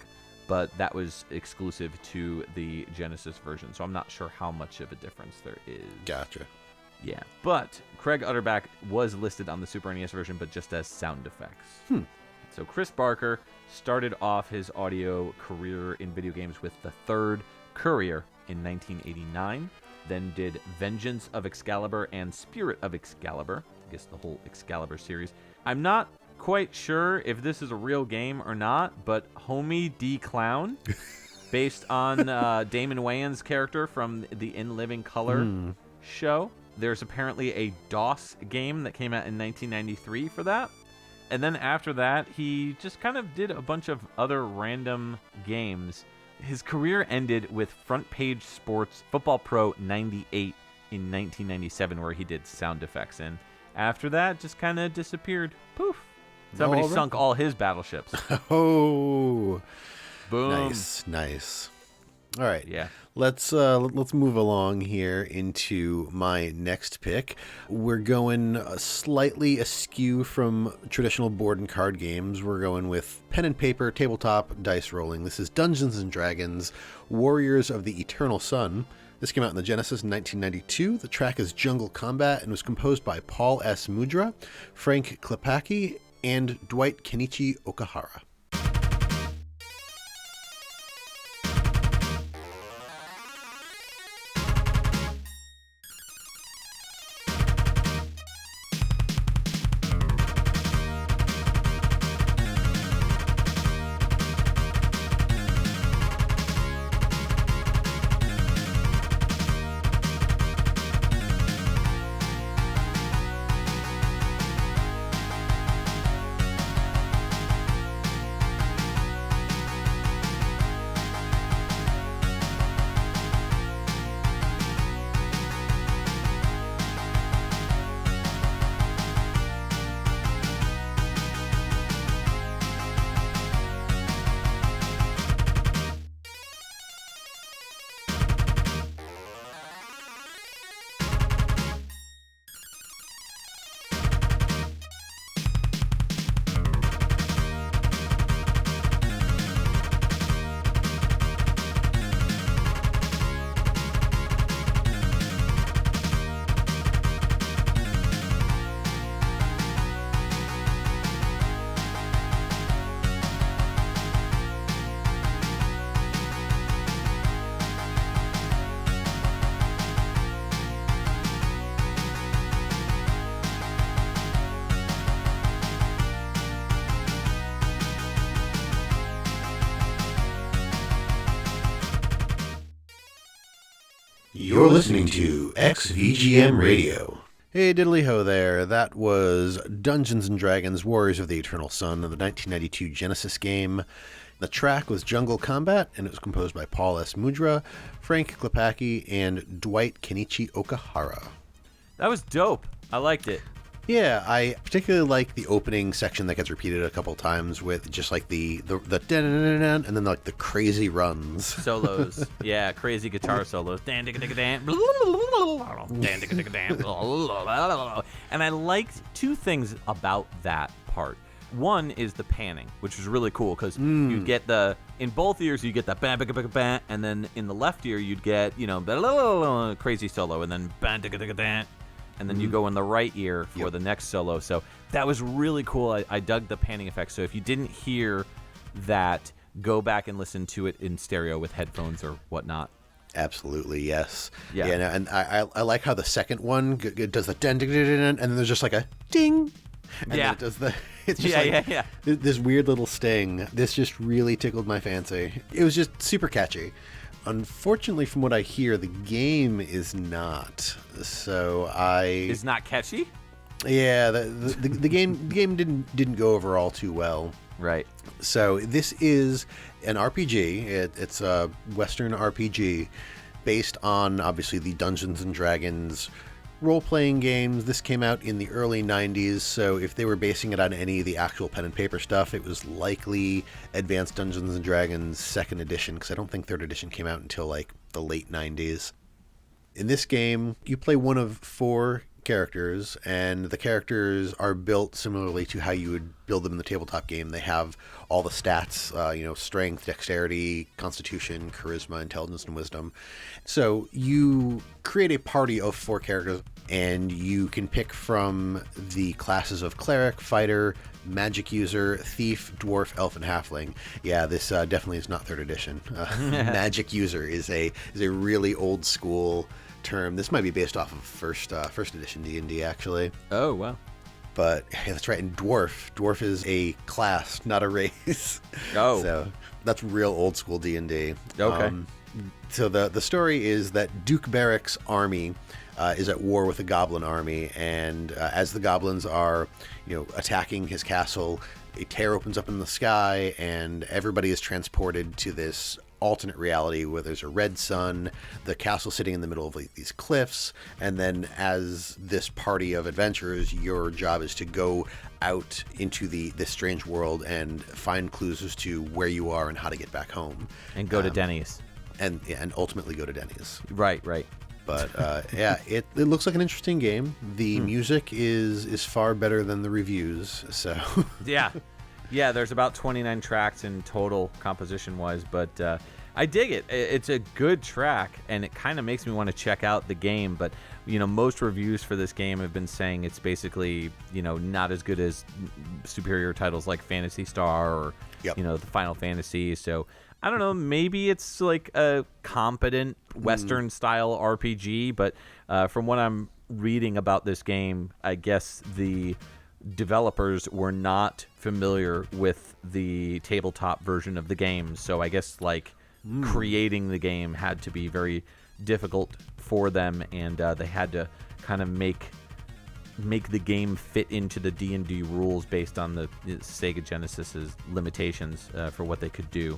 A: but that was exclusive to the Genesis version. So I'm not sure how much of a difference there is.
B: Gotcha.
A: Yeah, but Craig Utterback was listed on the Super NES version, but just as sound effects. So Chris Barker started off his audio career in video games with The Third Courier in 1989, then did Vengeance of Excalibur and Spirit of Excalibur, I guess the whole Excalibur series. I'm not quite sure if this is a real game or not, but Homie D. Clown, based on Damon Wayans' character from the In Living Color show. There's apparently a DOS game that came out in 1993 for that. And then after that, he just kind of did a bunch of other random games. His career ended with Front Page Sports Football Pro 98 in 1997, where he did sound effects. And after that, just kind of disappeared. Poof. Somebody sunk all his battleships.
B: Oh.
A: Boom.
B: Nice. All right.
A: Yeah.
B: Let's move along here into my next pick. We're going slightly askew from traditional board and card games. We're going with pen and paper, tabletop, dice rolling. This is Dungeons and Dragons: Warriors of the Eternal Sun. This came out in the Genesis in 1992. The track is Jungle Combat and was composed by Paul S. Mudra, Frank Klepacki, and Dwight Kenichi Okahara. You're listening to XVGM Radio. Hey, diddly-ho there. That was Dungeons & Dragons: Warriors of the Eternal Sun, the 1992 Genesis game. The track was Jungle Combat, and it was composed by Paul S. Mudra, Frank Klepacki, and Dwight Kenichi Okahara.
A: That was dope. I liked it.
B: Yeah, I particularly like the opening section that gets repeated a couple times with just like the and then like the crazy runs.
A: Solos. Yeah, crazy guitar solos. And I liked two things about that part. One is the panning, which was really cool because you get in both ears you get the bam, bam, bam, bam, and then in the left ear you'd get, crazy solo, and then bam, and then you go in the right ear for the next solo. So that was really cool. I dug the panning effect. So if you didn't hear that, go back and listen to it in stereo with headphones or whatnot.
B: Absolutely, yes.
A: Yeah,
B: no, and I like how the second one does the ding, ding, ding, ding, and then there's just like a ding. And then it does it's just this weird little sting. This just really tickled my fancy. It was just super catchy. Unfortunately, from what I hear, the game is not. It's not catchy? Yeah, the game didn't go over all too well.
A: Right.
B: So this is an RPG. It's a Western RPG based on, obviously, the Dungeons & Dragons role-playing games. This came out in the early 90s, so if they were basing it on any of the actual pen and paper stuff, it was likely Advanced Dungeons & Dragons 2nd edition, because I don't think 3rd edition came out until like the late 90s. In this game, you play one of 4 characters, and the characters are built similarly to how you would build them in the tabletop game. They have all the stats, strength, dexterity, constitution, charisma, intelligence, and wisdom. So you create a party of 4 characters, and you can pick from the classes of cleric, fighter, magic user, thief, dwarf, elf, and halfling. Yeah, this definitely is not 3rd edition. Magic user is a really old school term. This might be based off of first edition D&D, actually.
A: Oh, wow.
B: But yeah, that's right. And dwarf is a class, not a race.
A: Oh,
B: so that's real old school D&D.
A: Okay.
B: So the story is that Duke Barrick's army is at war with a goblin army, and as the goblins are, attacking his castle, a tear opens up in the sky, and everybody is transported to this alternate reality where there's a red sun, the castle sitting in the middle of these cliffs, and then as this party of adventurers, your job is to go out into this strange world and find clues as to where you are and how to get back home.
A: And go to Denny's.
B: And ultimately go to Denny's.
A: Right.
B: But it looks like an interesting game. The music is far better than the reviews, so...
A: Yeah, there's about 29 tracks in total composition-wise, but I dig it. It's a good track, and it kind of makes me want to check out the game, but, most reviews for this game have been saying it's basically, not as good as superior titles like Phantasy Star or, the Final Fantasy, so... I don't know, maybe it's like a competent Western-style RPG, but from what I'm reading about this game, I guess the developers were not familiar with the tabletop version of the game, so I guess creating the game had to be very difficult for them, and they had to kind of make the game fit into the D&D rules based on the Sega Genesis's limitations for what they could do.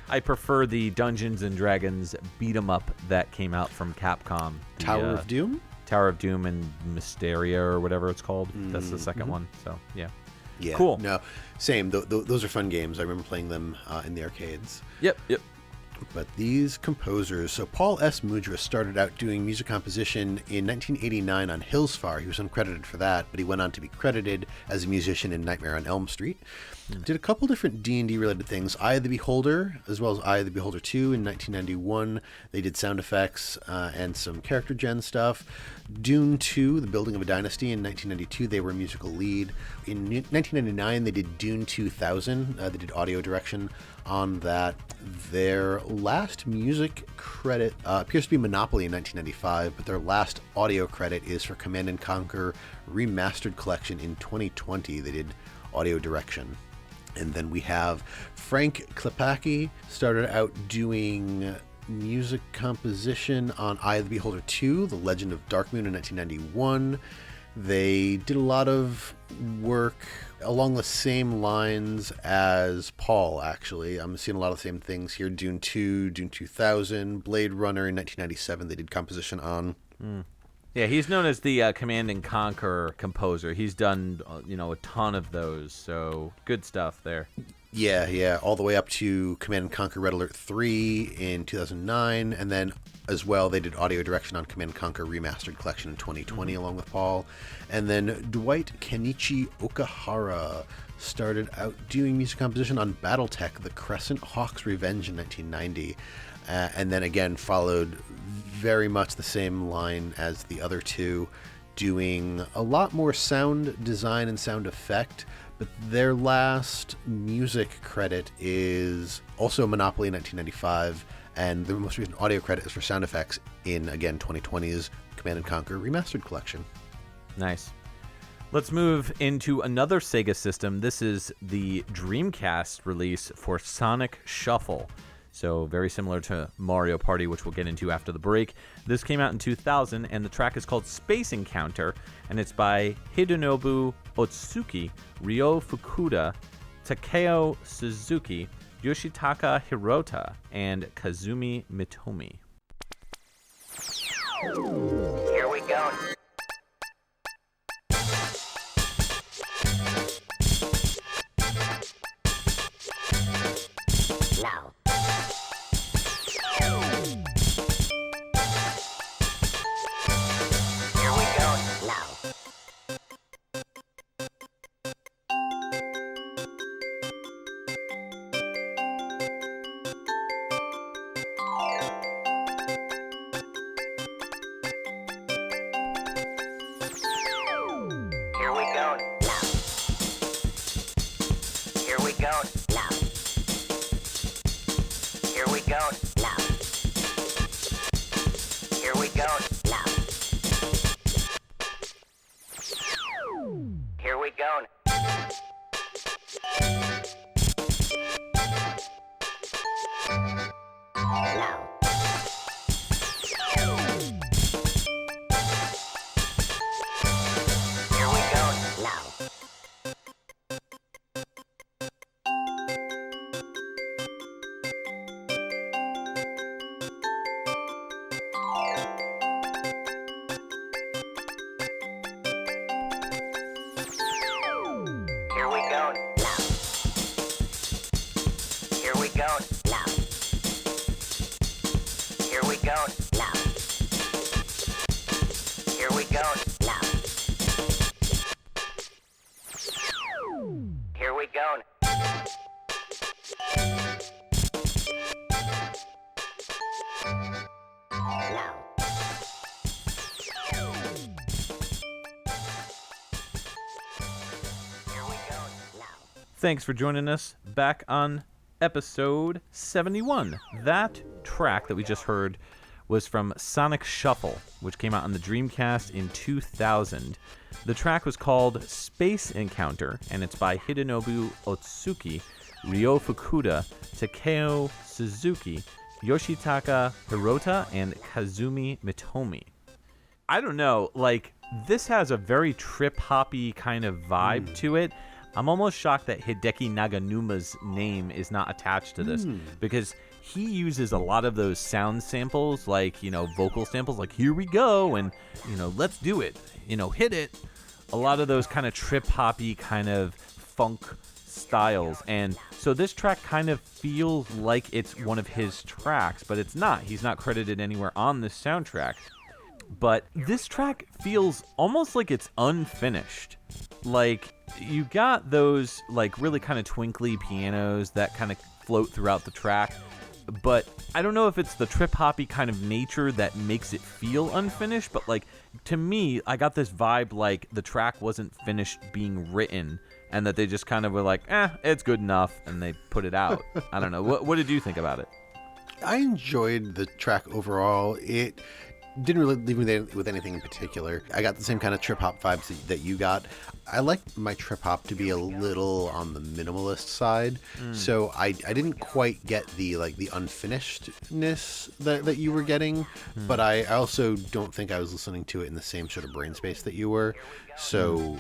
A: I prefer the Dungeons and Dragons beat 'em up that came out from Capcom.
B: Tower of Doom?
A: Tower of Doom and Mysteria or whatever it's called. That's the second one. So, yeah.
B: Cool. No, same. Those are fun games. I remember playing them in the arcades.
A: Yep.
B: But these composers, so Paul S. Mudras started out doing music composition in 1989 on Hillsfar. He was uncredited for that, but he went on to be credited as a musician in Nightmare on Elm Street. Did a couple different D&D related things. Eye of the Beholder, as well as Eye of the Beholder 2 in 1991. They did sound effects and some character gen stuff. Dune 2, The Building of a Dynasty in 1992, they were a musical lead. In 1999, they did Dune 2000. They did audio direction on that. Their last music credit appears to be Monopoly in 1995, but their last audio credit is for Command & Conquer Remastered Collection in 2020. They did audio direction. And then we have Frank Klepacki, started out doing music composition on Eye of the Beholder 2, The Legend of Darkmoon in 1991. They did a lot of work along the same lines as Paul, actually. I'm seeing a lot of the same things here. Dune 2, Dune 2000, Blade Runner in 1997 they did composition on.
A: Yeah, he's known as the Command & Conquer composer. He's done, a ton of those, so good stuff there.
B: Yeah, all the way up to Command & Conquer Red Alert 3 in 2009, and then as well they did audio direction on Command & Conquer Remastered Collection in 2020 along with Paul. And then Dwight Kenichi Okahara started out doing music composition on Battletech, The Crescent Hawk's Revenge in 1990, and then again followed very much the same line as the other two, doing a lot more sound design and sound effect. But their last music credit is also Monopoly in 1995, and the most recent audio credit is for sound effects in, again, 2020's Command & Conquer Remastered Collection.
A: Nice. Let's move into another Sega system. This is the Dreamcast release for Sonic Shuffle. So very similar to Mario Party, which we'll get into after the break. This came out in 2000, and the track is called Space Encounter, and it's by Hironobu Otsuki, Ryo Fukuda, Takeo Suzuki, Yoshitaka Hirota, and Kazumi Mitomi.
D: Here we go. Now. go. Now. Here we go. Now. Here we go. Now. Here we go. Now.
A: Thanks for joining us back on episode 71. That track that we just heard was from Sonic Shuffle, which came out on the Dreamcast in 2000. The track was called Space Encounter, and it's by Hironobu Otsuki, Ryo Fukuda, Takeo Suzuki, Yoshitaka Hirota, and Kazumi Mitomi. I don't know, like, this has a very trip-hoppy kind of vibe to it. I'm almost shocked that Hideki Naganuma's name is not attached to this because he uses a lot of those sound samples, like, you know, vocal samples, like, here we go, and, you know, let's do it, you know, hit it. A lot of those kind of trip-hoppy kind of funk styles. And so this track kind of feels like it's one of his tracks, but it's not. He's not credited anywhere on this soundtrack. But this track feels almost like it's unfinished. Like, you got those, like, really kind of twinkly pianos that kind of float throughout the track, but I don't know if it's the trip-hoppy kind of nature that makes it feel unfinished, but, like, to me, I got this vibe like the track wasn't finished being written, and that they just kind of were like, it's good enough, and they put it out. I don't know. What did you think about it?
B: I enjoyed the track overall. It didn't really leave me with anything in particular. I got the same kind of trip-hop vibes that you got. I like my trip-hop to be a little on the minimalist side, so I didn't quite get the unfinishedness that you were getting, but I also don't think I was listening to it in the same sort of brain space that you were. So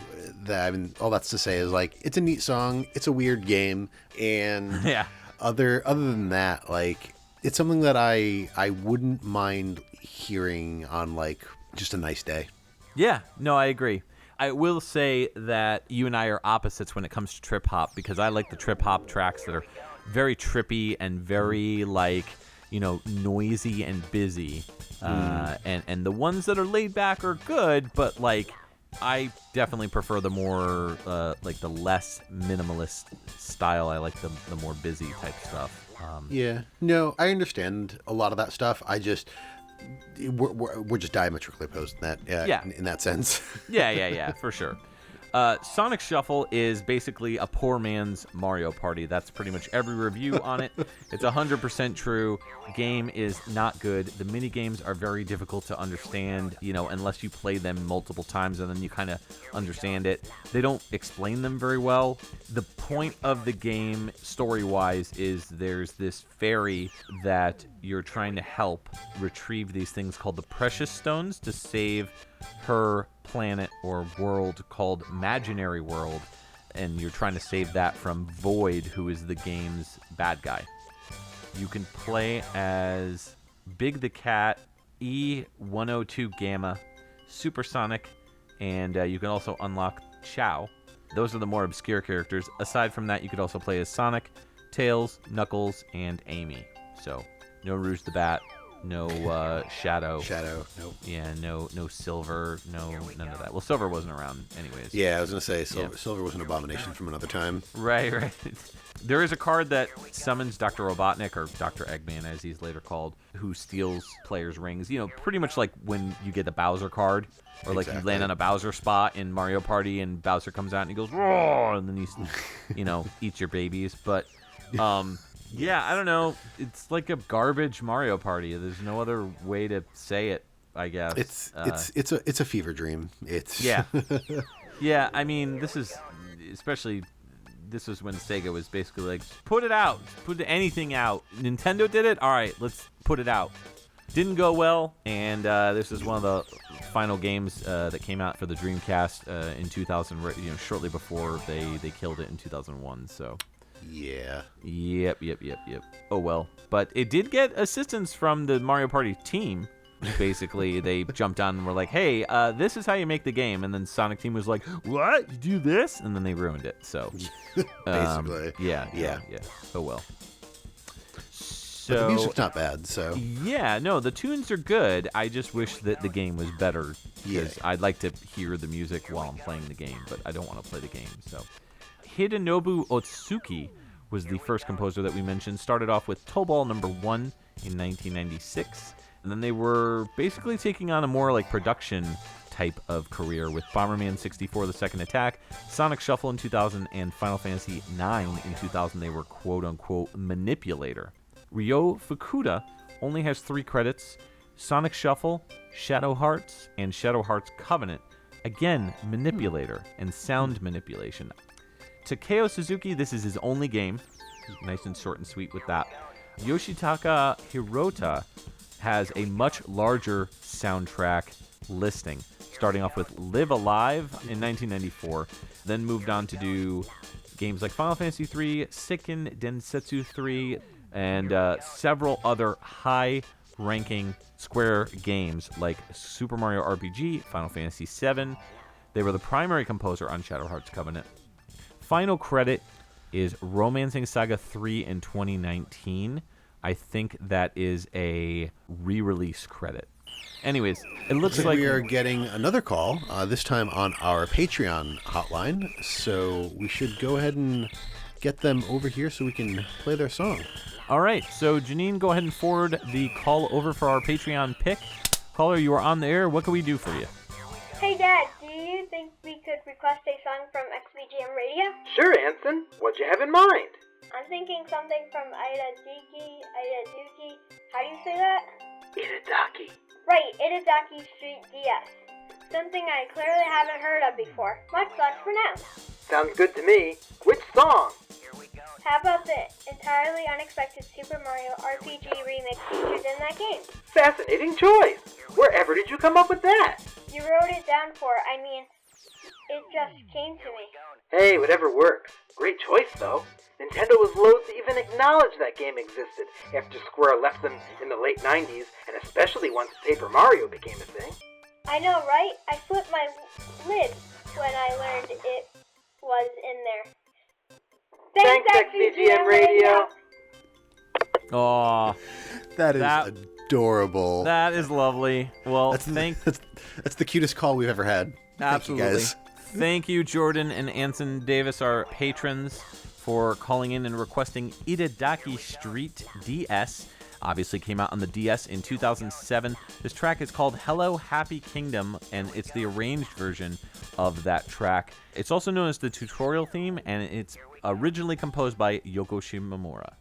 B: all that's to say is, like, it's a neat song, it's a weird game, and
A: Yeah.
B: other than that, like, it's something that I wouldn't mind hearing on, like, just a nice day.
A: Yeah, no, I agree. I will say that you and I are opposites when it comes to trip hop, because I like the trip hop tracks that are very trippy and very, like, you know, noisy and busy. And the ones that are laid back are good, but, like, I definitely prefer the more, like, the less minimalist style. I like the more busy type stuff.
B: Yeah, no, I understand a lot of that stuff. We're just diametrically opposed in that, in that sense.
A: Yeah, for sure. Sonic Shuffle is basically a poor man's Mario Party. That's pretty much every review on it. It's 100% true. Game is not good. The mini games are very difficult to understand, you know, unless you play them multiple times and then you kind of understand it. They don't explain them very well. The point of the game, story-wise, is there's this fairy that you're trying to help retrieve these things called the Precious Stones to save her planet or world called Imaginary World, and you're trying to save that from Void, who is the game's bad guy. You can play as Big the Cat, E102 Gamma, Supersonic, and you can also unlock Chow. Those are the more obscure characters. Aside from that, you could also play as Sonic, Tails, Knuckles, and Amy. So, no Rouge the Bat, no Shadow.
B: Nope.
A: Yeah, no Silver, none of that. Well, Silver wasn't around anyways.
B: Yeah, I was going to say, Silver was an abomination from another time.
A: Right. There is a card that summons Dr. Robotnik, or Dr. Eggman as he's later called, who steals players' rings. You know, pretty much like when you get the Bowser card, or like you land on a Bowser spot in Mario Party and Bowser comes out and he goes, roar, and then he, you know, eats your babies. But, yeah, I don't know. It's like a garbage Mario Party. There's no other way to say it, I guess.
B: It's a fever dream.
A: Yeah. Yeah, I mean, this is when Sega was basically like, put it out. Put anything out. Nintendo did it? All right, let's put it out. Didn't go well, and this is one of the final games that came out for the Dreamcast in 2000, you know, shortly before they killed it in 2001, so...
B: Yeah.
A: Yep. Oh, well. But it did get assistance from the Mario Party team. Basically, they jumped on and were like, hey, this is how you make the game. And then Sonic Team was like, what? You do this? And then they ruined it. So,
B: basically.
A: Yeah. Oh, well. So
B: But the music's not bad, so.
A: yeah, no, the tunes are good. I just wish that the game was better because
B: Yeah.
A: I'd like to hear the music while I'm playing the game, but I don't want to play the game. So, Hironobu Otsuki was the first composer that we mentioned. Started off with Tobal No. 1 in 1996, and then they were basically taking on a more like production type of career with Bomberman 64: The Second Attack, Sonic Shuffle in 2000, and Final Fantasy 9 in 2000. They were quote-unquote manipulator. Ryo Fukuda only has 3 credits: Sonic Shuffle, Shadow Hearts, and Shadow Hearts Covenant. Again, manipulator and sound manipulation. Takeo Suzuki, this is his only game. Nice and short and sweet with that. Yoshitaka Hirota has a much larger soundtrack listing, starting off with Live Alive in 1994, then moved on to do games like Final Fantasy III, Seiken Densetsu 3, and several other high-ranking Square games like Super Mario RPG, Final Fantasy VII. They were the primary composer on Shadow Hearts Covenant. Final credit is Romancing Saga 3 in 2019. I think that is a re-release credit. Anyways, it looks like
B: we are getting another call, this time on our Patreon hotline. So we should go ahead and get them over here so we can play their song.
A: All right, so Janine, go ahead and forward the call over for our Patreon pick. Caller, you are on the air. What can we do for you?
E: Hey, Dad, do you think we could request a song from XVGM Radio?
F: Sure, Anson. What'd you have in mind?
E: I'm thinking something from Ida Duki. How do you say that?
F: Itadaki.
E: Right, Itadaki Street DS. Something I clearly haven't heard of before. Much less pronounced.
F: Sounds good to me. Which song?
E: How about the entirely unexpected Super Mario RPG remix featured in that game?
F: Fascinating choice. Wherever did you come up with that?
E: You wrote it down it just came to me.
F: Hey, whatever works. Great choice, though. Nintendo was loath to even acknowledge that game existed after Square left them in the late 90s, and especially once Paper Mario became a thing.
E: I know, right? I flipped my lid when I learned it was in there.
F: Thanks, XVGM Radio.
A: Aw,
B: That is
A: That-
B: adorable.
A: that is lovely. Well,
B: That's the cutest call we've ever had.
A: Absolutely.
B: Thank you, guys.
A: Thank you, Jordan and Anson Davis, our patrons, for calling in and requesting Itadaki Street DS. Obviously came out on the DS in 2007. This track is called Hello Happy Kingdom, and it's the arranged version of that track. It's also known as the tutorial theme, and it's originally composed by Yoko Shimomura.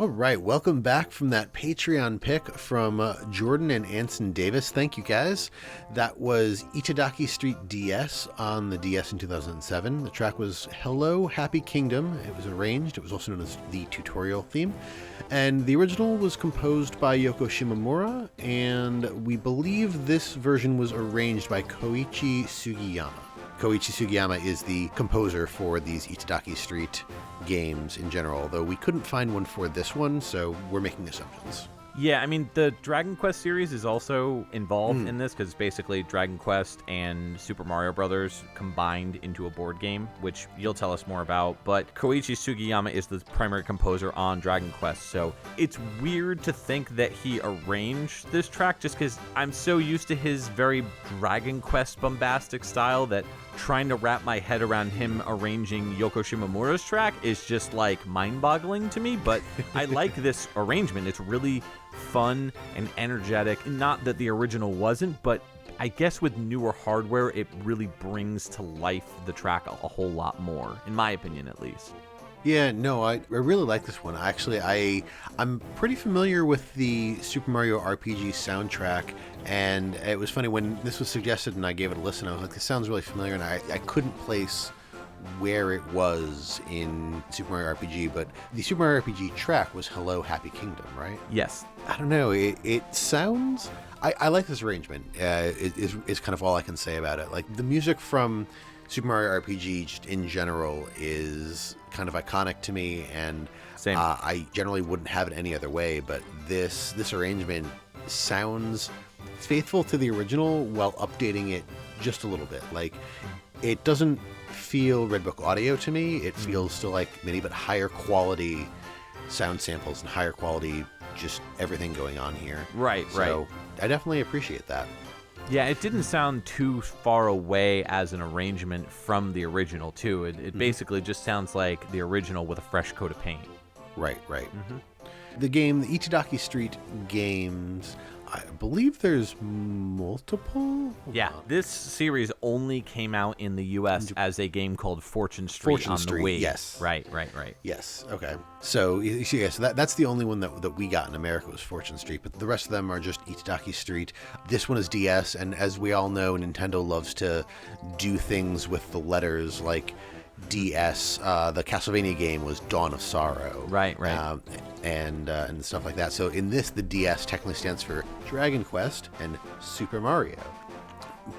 B: All right, welcome back from that Patreon pick from Jordan and Anson Davis. Thank you, guys. That was Itadaki Street DS on the DS in 2007. The track was Hello, Happy Kingdom. It was arranged. It was also known as the tutorial theme. And the original was composed by Yoko Shimomura, and we believe this version was arranged by Koichi Sugiyama. Koichi Sugiyama is the composer for these Itadaki Street games in general, though we couldn't find one for this one, so we're making assumptions.
A: Yeah, I mean, the Dragon Quest series is also involved in this, because it's basically Dragon Quest and Super Mario Brothers combined into a board game, which you'll tell us more about. But Koichi Sugiyama is the primary composer on Dragon Quest, so it's weird to think that he arranged this track, just because I'm so used to his very Dragon Quest bombastic style that trying to wrap my head around him arranging Yoko Shimomura's track is just like mind-boggling to me, but I like this arrangement. It's really fun and energetic. Not that the original wasn't, but I guess with newer hardware, it really brings to life the track a whole lot more, in my opinion at least.
B: Yeah, no, I really like this one. Actually, I'm pretty familiar with the Super Mario RPG soundtrack, and it was funny when this was suggested and I gave it a listen. I was like, this sounds really familiar, and I couldn't place where it was in Super Mario RPG, but the Super Mario RPG track was Hello, Happy Kingdom, right?
A: Yes.
B: I don't know. It sounds... I like this arrangement. Is kind of all I can say about it. Like, the music from Super Mario RPG just in general is kind of iconic to me, and
A: Same.
B: I generally wouldn't have it any other way, but this arrangement sounds faithful to the original while updating it just a little bit. Like, it doesn't feel Red Book audio to me. It feels still like MIDI, but higher quality sound samples and higher quality just everything going on here.
A: Right.
B: So I definitely appreciate that.
A: Yeah, it didn't sound too far away as an arrangement from the original, too. It basically just sounds like the original with a fresh coat of paint.
B: Right. The game, the Itadaki Street games, I believe there's multiple?
A: Yeah, this series only came out in the U.S. as a game called Fortune Street on the Wii.
B: Yes.
A: Right.
B: Yes, okay. So, so that's the only one that we got in America was Fortune Street, but the rest of them are just Itadaki Street. This one is DS, and as we all know, Nintendo loves to do things with the letters like DS. The Castlevania game was Dawn of Sorrow.
A: Right.
B: And stuff like that. So in this, the DS technically stands for Dragon Quest and Super Mario.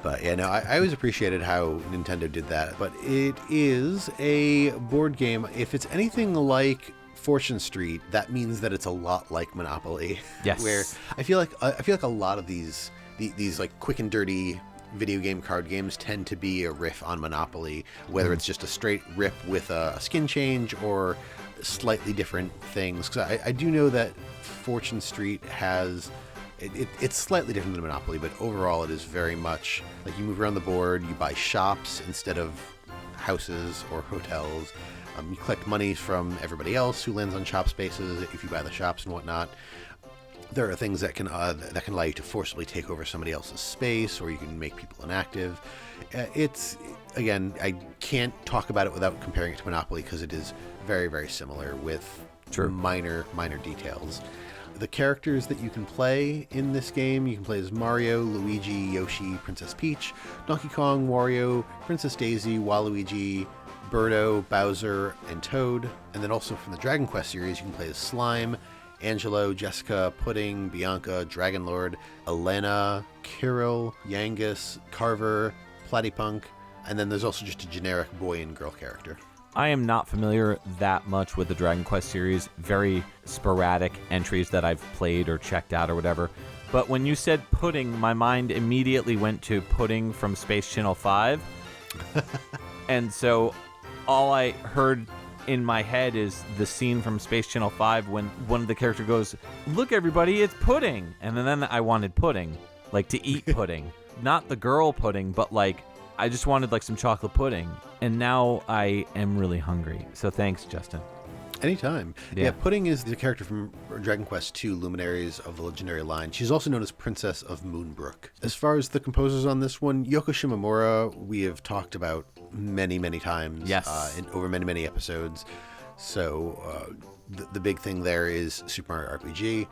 B: But yeah, no, I always appreciated how Nintendo did that. But it is a board game. If it's anything like Fortune Street, that means that it's a lot like Monopoly.
A: Yes.
B: Where I feel like a lot of these like quick and dirty video game card games tend to be a riff on Monopoly, whether it's just a straight rip with a skin change or slightly different things. Because I do know that Fortune Street has... It's slightly different than Monopoly, but overall it is very much like you move around the board, you buy shops instead of houses or hotels. You collect money from everybody else who lands on shop spaces if you buy the shops and whatnot. There are things that can allow you to forcibly take over somebody else's space, or you can make people inactive. It's, again, I can't talk about it without comparing it to Monopoly because it is very, very similar with minor details. The characters that you can play in this game, you can play as Mario, Luigi, Yoshi, Princess Peach, Donkey Kong, Wario, Princess Daisy, Waluigi, Birdo, Bowser, and Toad. And then also from the Dragon Quest series, you can play as Slime, Angelo, Jessica, Pudding, Bianca, Dragon Lord, Elena, Kirill, Yangus, Carver, Platypunk, and then there's also just a generic boy and girl character.
A: I am not familiar that much with the Dragon Quest series. Very sporadic entries that I've played or checked out or whatever. But when you said Pudding, my mind immediately went to Pudding from Space Channel 5. And so all I heard in my head is the scene from Space Channel 5 when one of the characters goes, "Look, everybody, it's pudding." And then I wanted pudding, like to eat pudding. Not the girl pudding, but like I just wanted like some chocolate pudding. And now I am really hungry. So thanks, Justin.
B: Anytime. Yeah, Pudding is the character from Dragon Quest II, Luminaries of the Legendary Line. She's also known as Princess of Moonbrook. As far as the composers on this one, Yoko Shimomura, we have talked about many, many times.
A: Yes.
B: Over many, many episodes. So the big thing there is Super Mario RPG.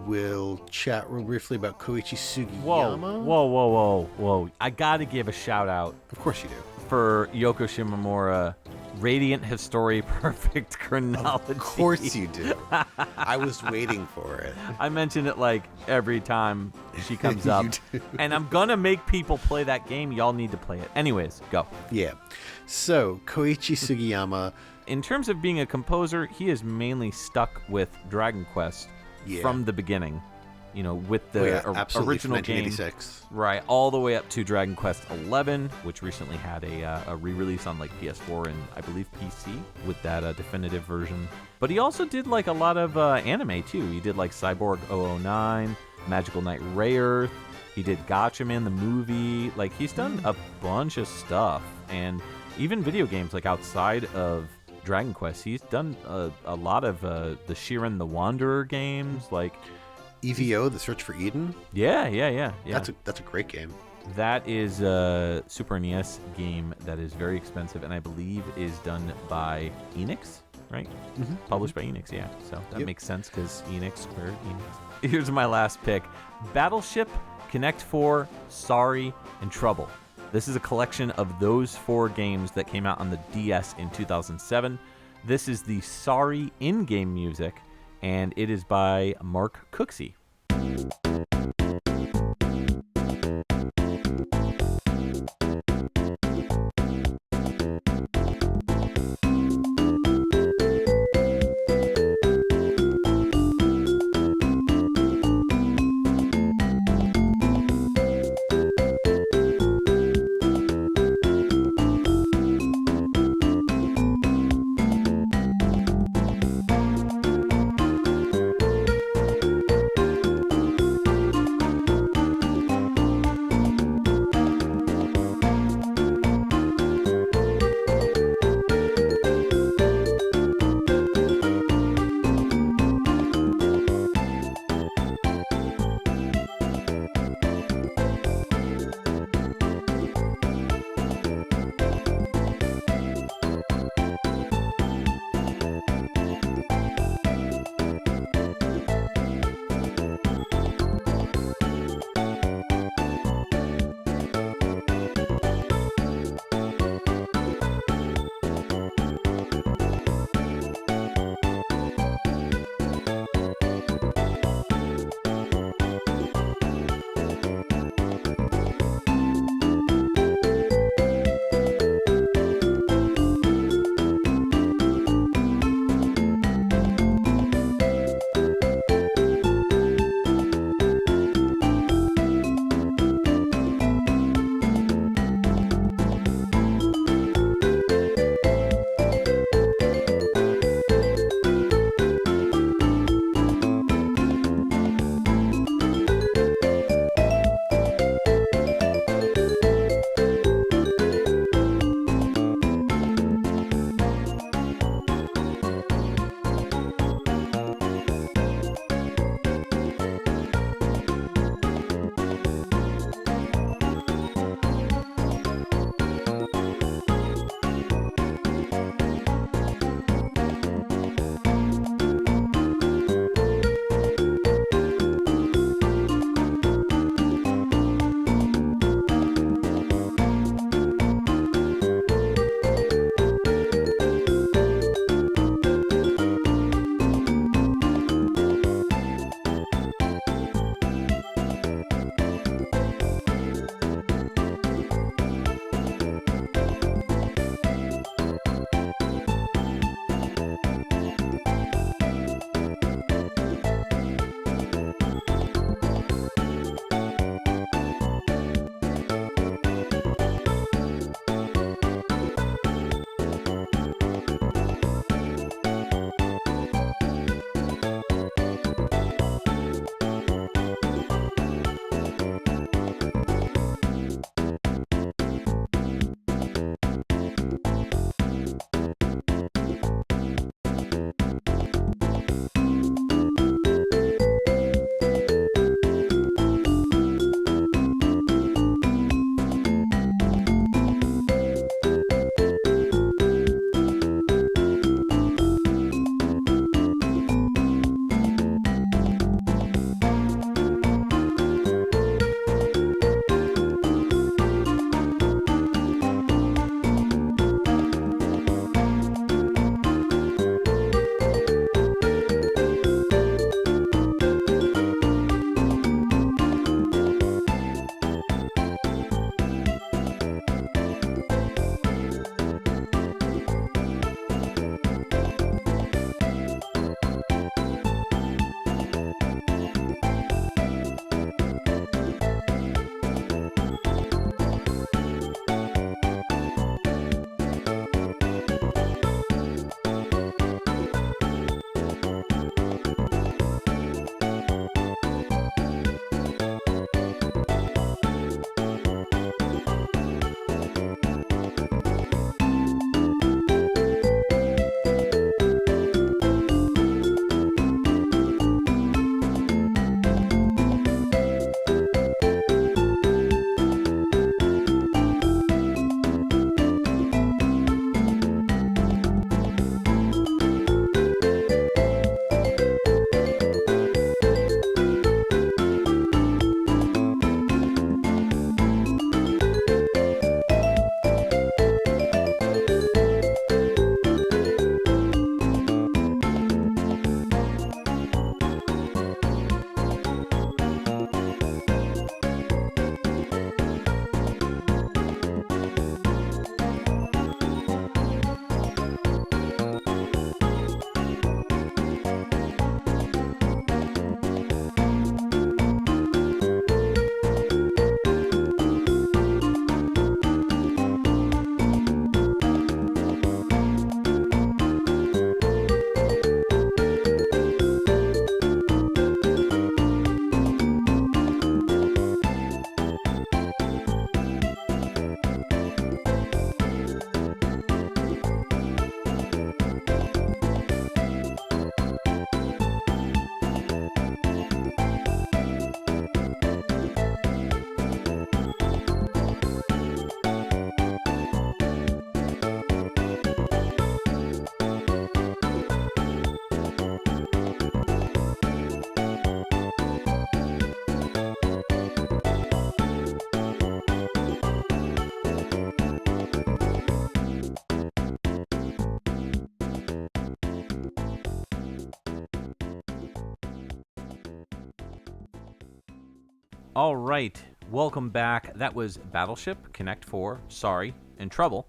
B: We'll chat real briefly about Koichi Sugiyama.
A: Whoa. I gotta give a shout out.
B: Of course you do.
A: For Yoko Shimomura, Radiant History Perfect Chronology.
B: Of course you do. I was waiting for it.
A: I mention it like every time she comes up.
B: You do.
A: And I'm gonna make people play that game. Y'all need to play it. Anyways, go.
B: Yeah. So, Koichi Sugiyama.
A: In terms of being a composer, he is mainly stuck with Dragon Quest from the beginning. You know, with the original game,
B: 1986.
A: right, all the way up to Dragon Quest 11, which recently had a re-release on like PS4 and I believe PC with that definitive version. But he also did like a lot of anime too. He did like Cyborg 009, Magical Knight Rayearth. He did Gatchaman the movie. Like he's done a bunch of stuff, and even video games like outside of Dragon Quest. He's done a lot of the Shiren the Wanderer games, like
B: EVO, The Search for Eden.
A: Yeah.
B: That's a great game.
A: That is a Super NES game that is very expensive, and I believe is done by Enix, right?
B: Mm-hmm.
A: Published by Enix, yeah. So that makes sense because Square Enix. Here's my last pick: Battleship, Connect 4, Sorry, and Trouble. This is a collection of those 4 games that came out on the DS in 2007. This is the Sorry in-game music, and it is by Mark Cooksey. All right, welcome back. That was Battleship, Connect 4, Sorry, and Trouble.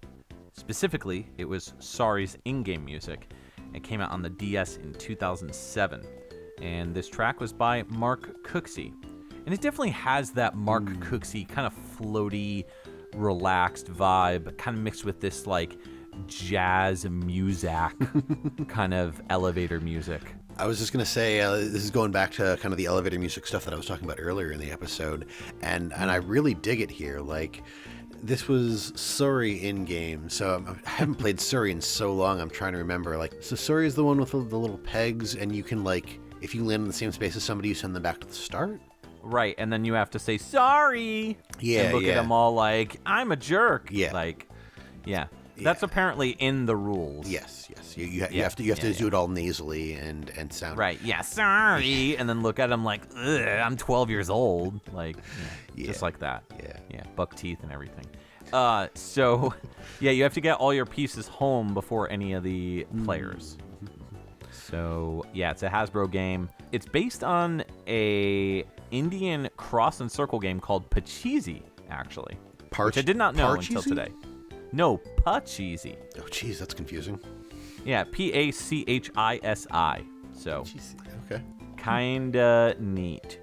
A: Specifically, it was Sorry's in-game music. It came out on the DS in 2007. And this track was by Mark Cooksey. And it definitely has that Mark Cooksey kind of floaty, relaxed vibe, kind of mixed with this like jazz muzak kind of elevator music.
B: I was just going to say, this is going back to kind of the elevator music stuff that I was talking about earlier in the episode, and I really dig it here. Like, this was Sorry in-game, so I haven't played Sorry in so long, I'm trying to remember. Like, so Sorry is the one with the little pegs, and you can, like, if you land in the same space as somebody, you send them back to the start?
A: Right, and then you have to say, sorry!
B: Yeah,
A: and look at them all like, I'm a jerk!
B: Yeah.
A: Like, yeah. That's apparently in the rules.
B: Yes. You have to do it all nasally and sound
A: right. Yeah, sorry, and then look at them like, ugh, I'm 12 years old, like, just like that. Yeah, buck teeth and everything. So, yeah, you have to get all your pieces home before any of the players. So, yeah, it's a Hasbro game. It's based on a Indian cross and circle game called Pachisi, actually, which I did not know until today. No, Pachisi.
B: Oh, geez, that's confusing.
A: Yeah, Pachisi. So,
B: okay.
A: Kinda neat.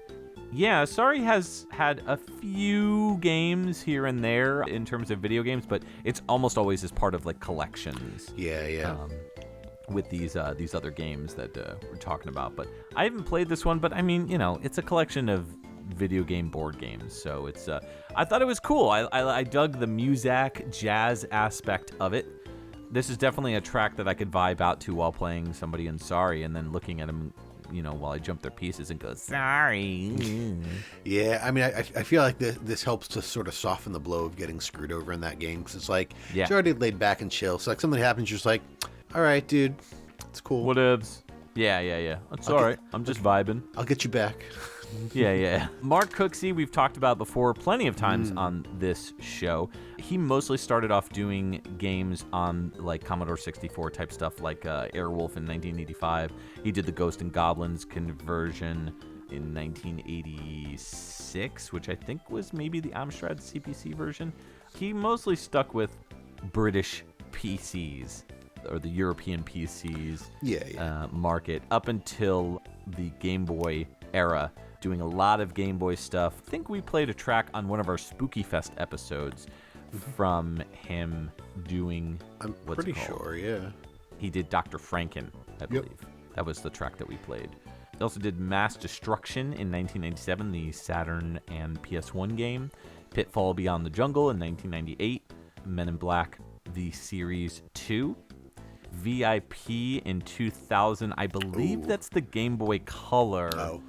A: Yeah, Sorry has had a few games here and there in terms of video games, but it's almost always as part of like collections.
B: Yeah.
A: With these other games that we're talking about. But I haven't played this one, but I mean, you know, it's a collection of video game board games, so it's I thought it was cool. I dug the muzak jazz aspect of it. This is definitely a track that I could vibe out to while playing somebody in Sorry, and then looking at them, you know, while I jump their pieces and go, sorry.
B: Yeah, I mean, I feel like this helps to sort of soften the blow of getting screwed over in that game, because it's like, it's already laid back and chill. So like something happens, you're just like, all right, dude, it's cool.
A: Whatevs. Yeah. It's all right. I'm just vibing.
B: I'll get you back.
A: Yeah. Mark Cooksey, we've talked about before plenty of times on this show. He mostly started off doing games on like Commodore 64 type stuff, like Airwolf in 1985. He did the Ghost and Goblins conversion in 1986, which I think was maybe the Amstrad CPC version. He mostly stuck with British PCs, or the European PCs market, up until the Game Boy era, doing a lot of Game Boy stuff. I think we played a track on one of our Spooky Fest episodes from him doing,
B: I'm pretty sure, yeah.
A: He did Dr. Franken, I believe. That was the track that we played. He also did Mass Destruction in 1997, the Saturn and PS1 game. Pitfall Beyond the Jungle in 1998. Men in Black, the Series 2. VIP in 2000. I believe that's the Game Boy Color.
B: Oh,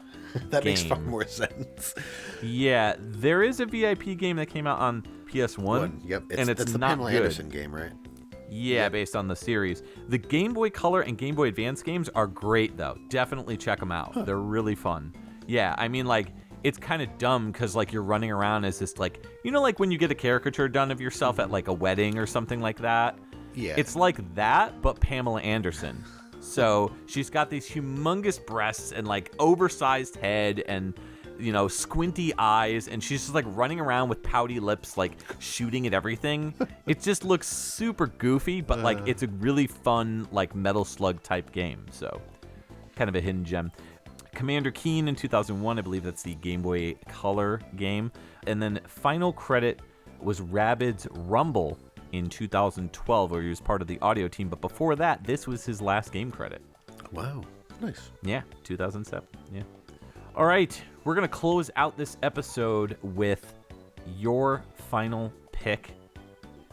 B: that makes far more sense.
A: Yeah, there is a VIP game that came out on PS1.
B: Yep,
A: and it's
B: the
A: not
B: Pamela
A: good.
B: Anderson game, right?
A: Yeah, based on the series. The Game Boy Color and Game Boy Advance games are great, though. Definitely check them out. They're really fun. Yeah, I mean, like, it's kind of dumb because, like, you're running around as this, like, you know, like when you get a caricature done of yourself at, like, a wedding or something like that?
B: Yeah.
A: It's like that, but Pamela Anderson. So she's got these humongous breasts and like oversized head and, you know, squinty eyes, and she's just like running around with pouty lips, like shooting at everything. It just looks super goofy, but like it's a really fun, like Metal Slug type game. So kind of a hidden gem. Commander Keen in 2001, I believe that's the Game Boy Color game. And then final credit was Rabbids Rumble in 2012, where he was part of the audio team. But before that, this was his last game credit.
B: Wow. Nice.
A: Yeah, 2007. Yeah. All right, we're going to close out this episode with your final pick.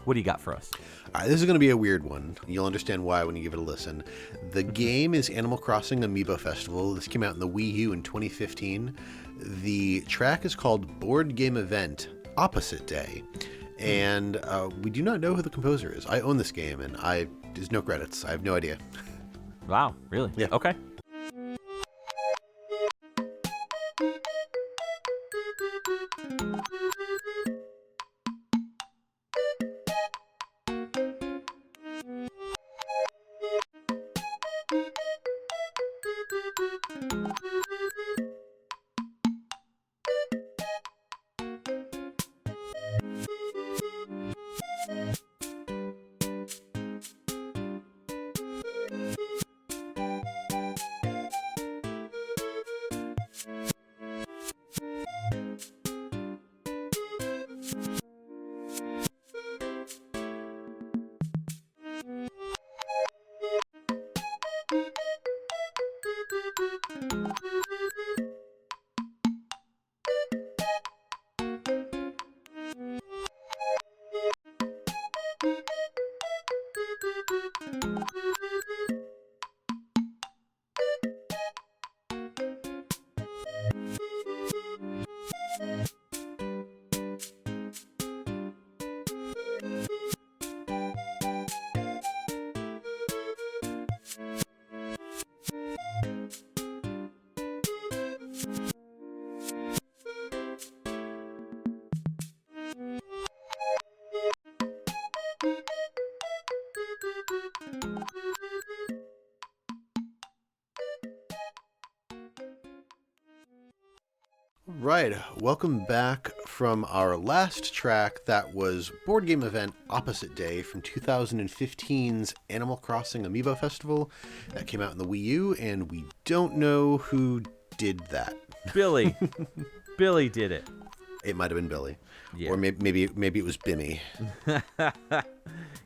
A: What do you got for us?
B: All right, this is going to be a weird one. You'll understand why when you give it a listen. The game is Animal Crossing Amiibo Festival. This came out in the Wii U in 2015. The track is called Board Game Event Opposite Day. And we do not know who the composer is. I own this game, and there's no credits. I have no idea.
A: Wow, really?
B: Yeah.
A: Okay.
B: Right, welcome back from our last track. That was Board Game Event Opposite Day from 2015's Animal Crossing Amiibo Festival. That came out in the Wii U, and we don't know who did that.
A: Billy. Billy did it.
B: It might have been Billy.
A: Yeah.
B: Or maybe it was Bimmy.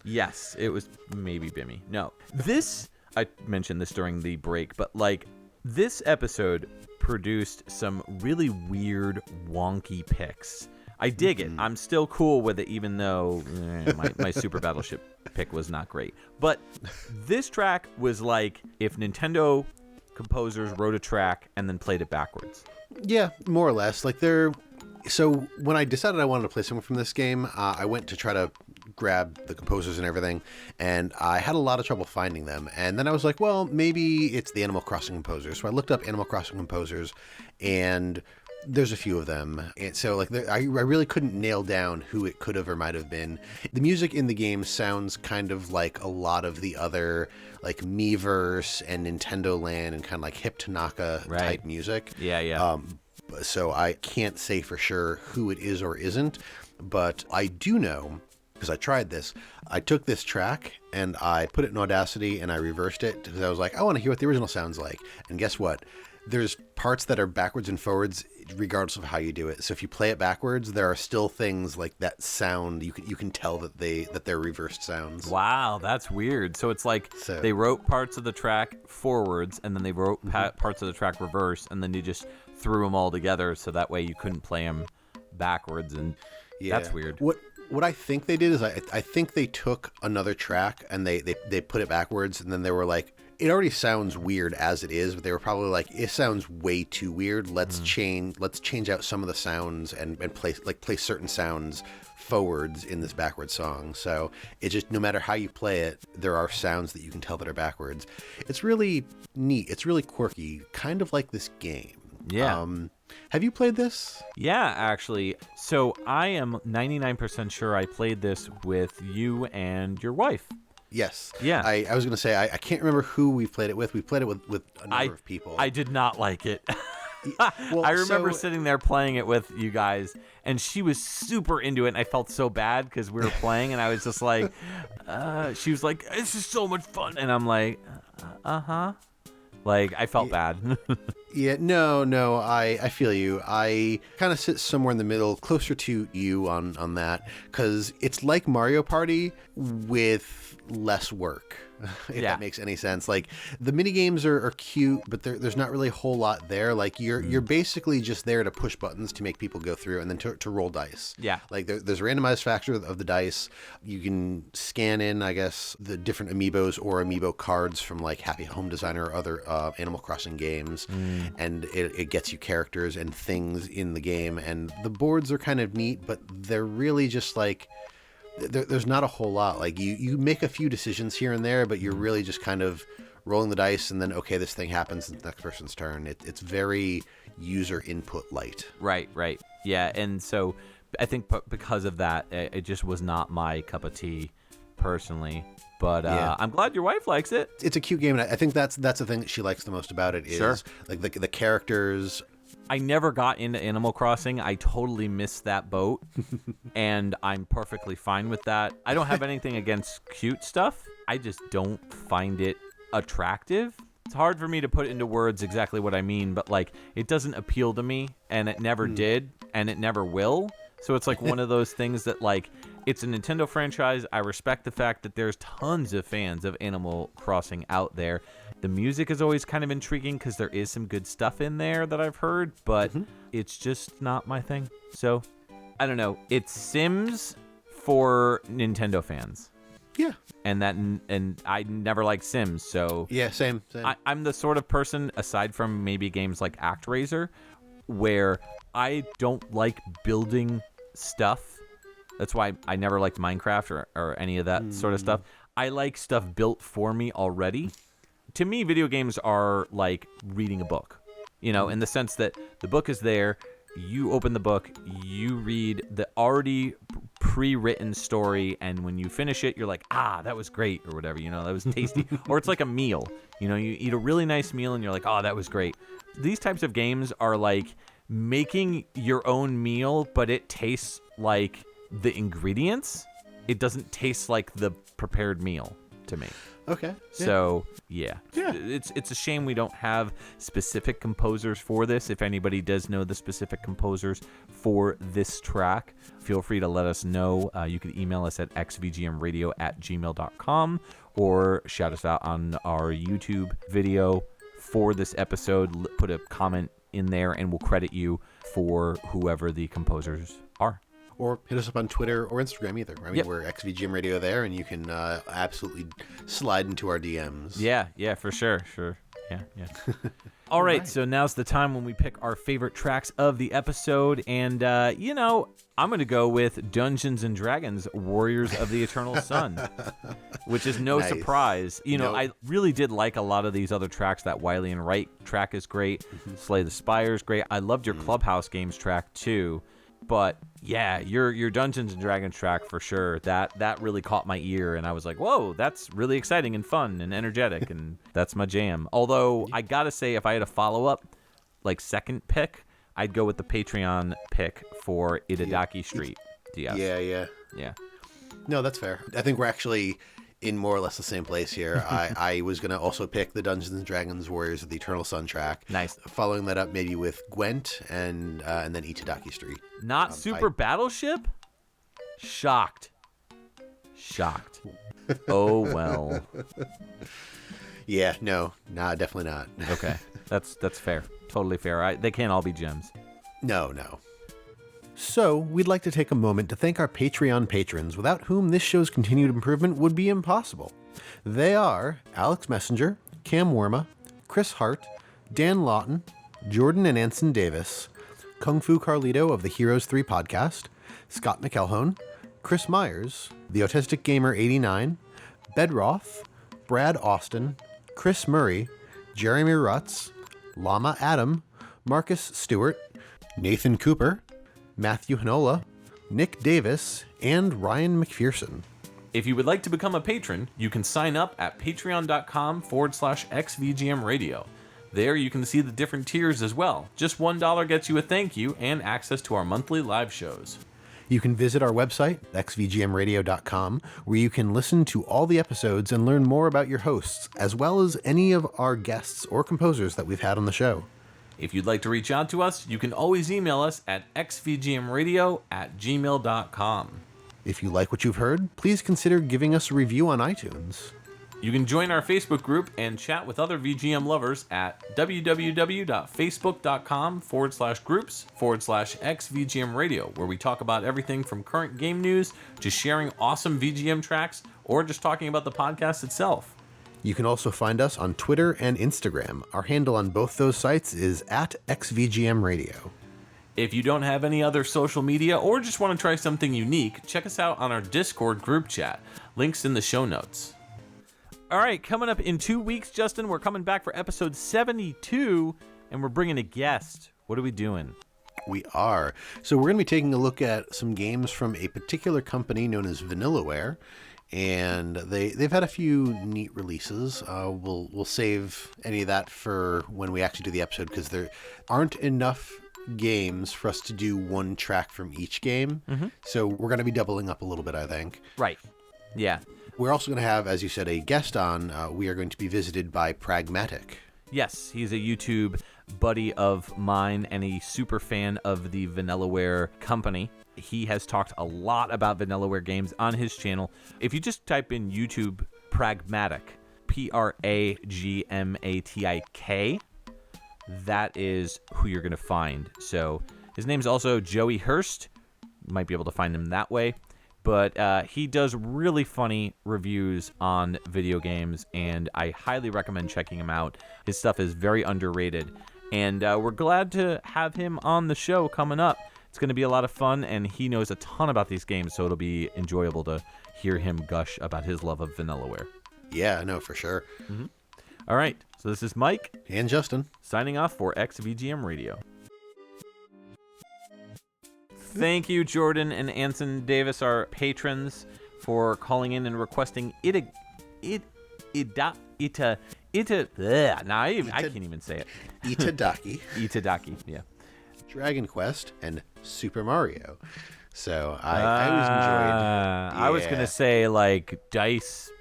A: Yes, it was maybe Bimmy. No. This, I mentioned this during the break, but like this episode produced some really weird, wonky picks. I dig it. I'm still cool with it, even though my Super Battleship pick was not great. But this track was like if Nintendo composers wrote a track and then played it backwards.
B: Yeah, more or less. Like So when I decided I wanted to play something from this game, I went to try to grab the composers and everything, and I had a lot of trouble finding them. And then I was like, well, maybe it's the Animal Crossing composers. So I looked up Animal Crossing composers, and there's a few of them. And so like I really couldn't nail down who it could have or might have been. The music in the game sounds kind of like a lot of the other like Miiverse and Nintendo Land and kind of like Hip Tanaka type music.
A: Yeah.
B: So I can't say for sure who it is or isn't, but I do know, because I tried this, I took this track and I put it in Audacity and I reversed it because I was like, I want to hear what the original sounds like. And guess what? There's parts that are backwards and forwards regardless of how you do it. So if you play it backwards, there are still things like that sound. You can tell that they're reversed sounds.
A: Wow, that's weird. So it's like they wrote parts of the track forwards and then they wrote parts of the track reverse and then they just threw them all together so that way you couldn't play them backwards, and that's weird.
B: What I think they did is I think they took another track and they put it backwards, and then they were like, it already sounds weird as it is, but they were probably like, it sounds way too weird. Let's change out some of the sounds and place certain sounds forwards in this backwards song. So it just, no matter how you play it, there are sounds that you can tell that are backwards. It's really neat. It's really quirky, kind of like this game.
A: Yeah.
B: Have you played this?
A: Yeah, actually. So I am 99% sure I played this with you and your wife.
B: Yes.
A: Yeah.
B: I was going to say, I can't remember who we played it with. We played it with a number of people.
A: I did not like it. I remember sitting there playing it with you guys, and she was super into it, and I felt so bad because we were playing, and I was just like, she was like, this is so much fun. And I'm like, uh-huh. Like, I felt bad.
B: Yeah, no, I feel you. I kind of sit somewhere in the middle, closer to you on that, because it's like Mario Party with less work, if that makes any sense. Like, the mini games are cute, but there's not really a whole lot there. Like, you're basically just there to push buttons to make people go through and then to roll dice.
A: Yeah.
B: Like, there's a randomized factor of the dice. You can scan in, I guess, the different Amiibos or Amiibo cards from, like, Happy Home Designer or other Animal Crossing games, and it gets you characters and things in the game. And the boards are kind of neat, but they're really just, like, there's not a whole lot. Like, you make a few decisions here and there, but you're really just kind of rolling the dice and then, okay, this thing happens, it's the next person's turn. It's very user input light.
A: Right. Yeah, and so I think because of that, it just was not my cup of tea personally. But I'm glad your wife likes it.
B: It's a cute game, and I think that's the thing that she likes the most about it is like the characters.
A: I never got into Animal Crossing. I totally missed that boat, and I'm perfectly fine with that. I don't have anything against cute stuff. I just don't find it attractive. It's hard for me to put into words exactly what I mean, but like it doesn't appeal to me, and it never did, and it never will. So it's like one of those things that like it's a Nintendo franchise. I respect the fact that there's tons of fans of Animal Crossing out there. The music is always kind of intriguing because there is some good stuff in there that I've heard, but it's just not my thing. So I don't know. It's Sims for Nintendo fans.
B: Yeah.
A: And I never liked Sims, so
B: yeah, same.
A: I'm the sort of person, aside from maybe games like ActRaiser, where I don't like building stuff. That's why I never liked Minecraft or any of that sort of stuff. I like stuff built for me already. To me, video games are like reading a book, in the sense that the book is there. You open the book, you read the already pre-written story, and when you finish it, you're like, that was great, or whatever, that was tasty. Or it's like a meal. You eat a really nice meal, and you're like, that was great. These types of games are like making your own meal, but it tastes like the ingredients. It doesn't taste like the prepared meal to me.
B: Okay.
A: So, yeah. It's a shame we don't have specific composers for this. If anybody does know the specific composers for this track, feel free to let us know. You can email us at xvgmradio@gmail.com or shout us out on our YouTube video for this episode. Put a comment in there and we'll credit you for whoever the composers are.
B: Or hit us up on Twitter or Instagram either. I mean,
A: Yep.
B: we're XVGM Radio there, and you can absolutely slide into our DMs.
A: Yeah, for sure. Yeah. All right, so now's the time when we pick our favorite tracks of the episode. And, I'm going to go with Dungeons & Dragons, Warriors of the Eternal Sun, which is no
B: Nice.
A: surprise.
B: Nope.
A: I really did like a lot of these other tracks. That Wiley and Wright track is great. Slay the Spire is great. I loved your Clubhouse Games track, too. But yeah, your Dungeons and Dragons track for sure. That really caught my ear, and I was like, "Whoa, that's really exciting and fun and energetic," and that's my jam. Although I gotta say, if I had a follow up, like second pick, I'd go with the Patreon pick for Itadaki Street DS.
B: Yeah. No, that's fair. I think we're actually in more or less the same place here. I was going to also pick the Dungeons & Dragons Warriors of the Eternal Sun track.
A: Nice.
B: Following that up maybe with Gwent and then Itadaki Street.
A: Not Super Battleship? Shocked. Oh, well.
B: Yeah, no, definitely not.
A: Okay. That's fair. Totally fair. They can't all be gems.
B: No. So, we'd like to take a moment to thank our Patreon patrons, without whom this show's continued improvement would be impossible. They are Alex Messenger, Cam Worma, Chris Hart, Dan Lawton, Jordan and Anson Davis, Kung Fu Carlito of the Heroes 3 podcast, Scott McElhone, Chris Myers, The Autistic Gamer 89, Bedroth, Brad Austin, Chris Murray, Jeremy Rutz, Llama Adam, Marcus Stewart, Nathan Cooper, Matthew Hanola, Nick Davis, and Ryan McPherson.
A: If you would like to become a patron, you can sign up at patreon.com/XVGM Radio. There you can see the different tiers as well. Just $1 gets you a thank you and access to our monthly live shows.
B: You can visit our website, xvgmradio.com, where you can listen to all the episodes and learn more about your hosts, as well as any of our guests or composers that we've had on the show.
A: If you'd like to reach out to us, you can always email us at xvgmradio@gmail.com.
B: If you like what you've heard, please consider giving us a review on iTunes.
A: You can join our Facebook group and chat with other VGM lovers at www.facebook.com/groups/XVGM Radio, where we talk about everything from current game news to sharing awesome VGM tracks or just talking about the podcast itself.
B: You can also find us on Twitter and Instagram. Our handle on both those sites is @XVGM Radio.
A: If you don't have any other social media or just want to try something unique, check us out on our Discord group chat. Links in the show notes. All right, coming up in 2 weeks, Justin, we're coming back for episode 72, and we're bringing a guest. What are we doing?
B: We are. So we're going to be taking a look at some games from a particular company known as Vanillaware. And they've had a few neat releases. We'll save any of that for when we actually do the episode, because there aren't enough games for us to do one track from each game.
A: Mm-hmm.
B: So we're going to be doubling up a little bit, I think.
A: Right. Yeah.
B: We're also going to have, as you said, a guest on. We are going to be visited by Pragmatic.
A: Yes, he's a YouTube buddy of mine and a super fan of the Vanillaware company. He has talked a lot about Vanillaware games on his channel. If you just type in YouTube Pragmatic, Pragmatik, that is who you're going to find. So his name's also Joey Hurst. You might be able to find him that way. But he does really funny reviews on video games, and I highly recommend checking him out. His stuff is very underrated, and we're glad to have him on the show coming up. It's going to be a lot of fun, and he knows a ton about these games, so it'll be enjoyable to hear him gush about his love of Vanillaware.
B: Yeah, no, for sure.
A: Mm-hmm. All right, so this is Mike.
B: And Justin.
A: Signing off for XVGM Radio. Thank you, Jordan and Anson Davis, our patrons, for calling in and requesting I can't even say it.
B: Itadaki.
A: Itadaki, yeah.
B: Dragon Quest, and Super Mario. So I always enjoyed.
A: I was gonna say like Dice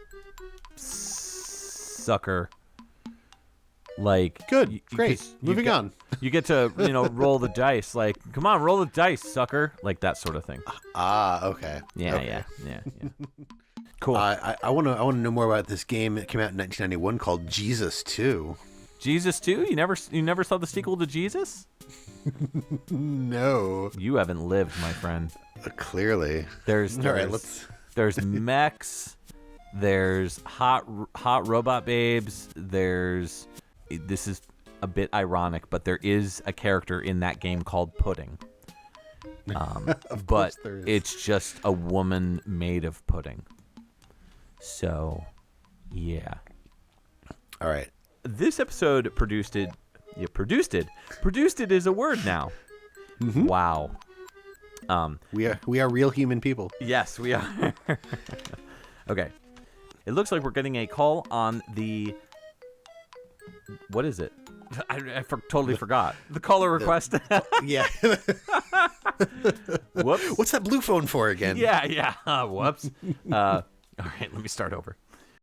A: Sucker. Like
B: Good, great. Moving on.
A: You get to roll the dice. Like, come on, roll the dice, sucker. Like that sort of thing.
B: Okay.
A: Yeah. Cool.
B: I want to know more about this game that came out in 1991 called Jesus 2.
A: Jesus 2? You never saw the sequel to Jesus?
B: No.
A: You haven't lived, my friend.
B: Clearly.
A: There's mechs. There's hot robot babes. This is a bit ironic, but there is a character in that game called Pudding. But it's just a woman made of pudding. So, yeah.
B: All right.
A: This episode produced it is a word now.
B: Mm-hmm.
A: Wow.
B: We are real human people.
A: Yes, we are. Okay. It looks like we're getting a call on the... What is it? I totally forgot. The caller request.
B: Yeah.
A: Whoops.
B: What's that blue phone for again?
A: Yeah. Whoops. All right, let me start over.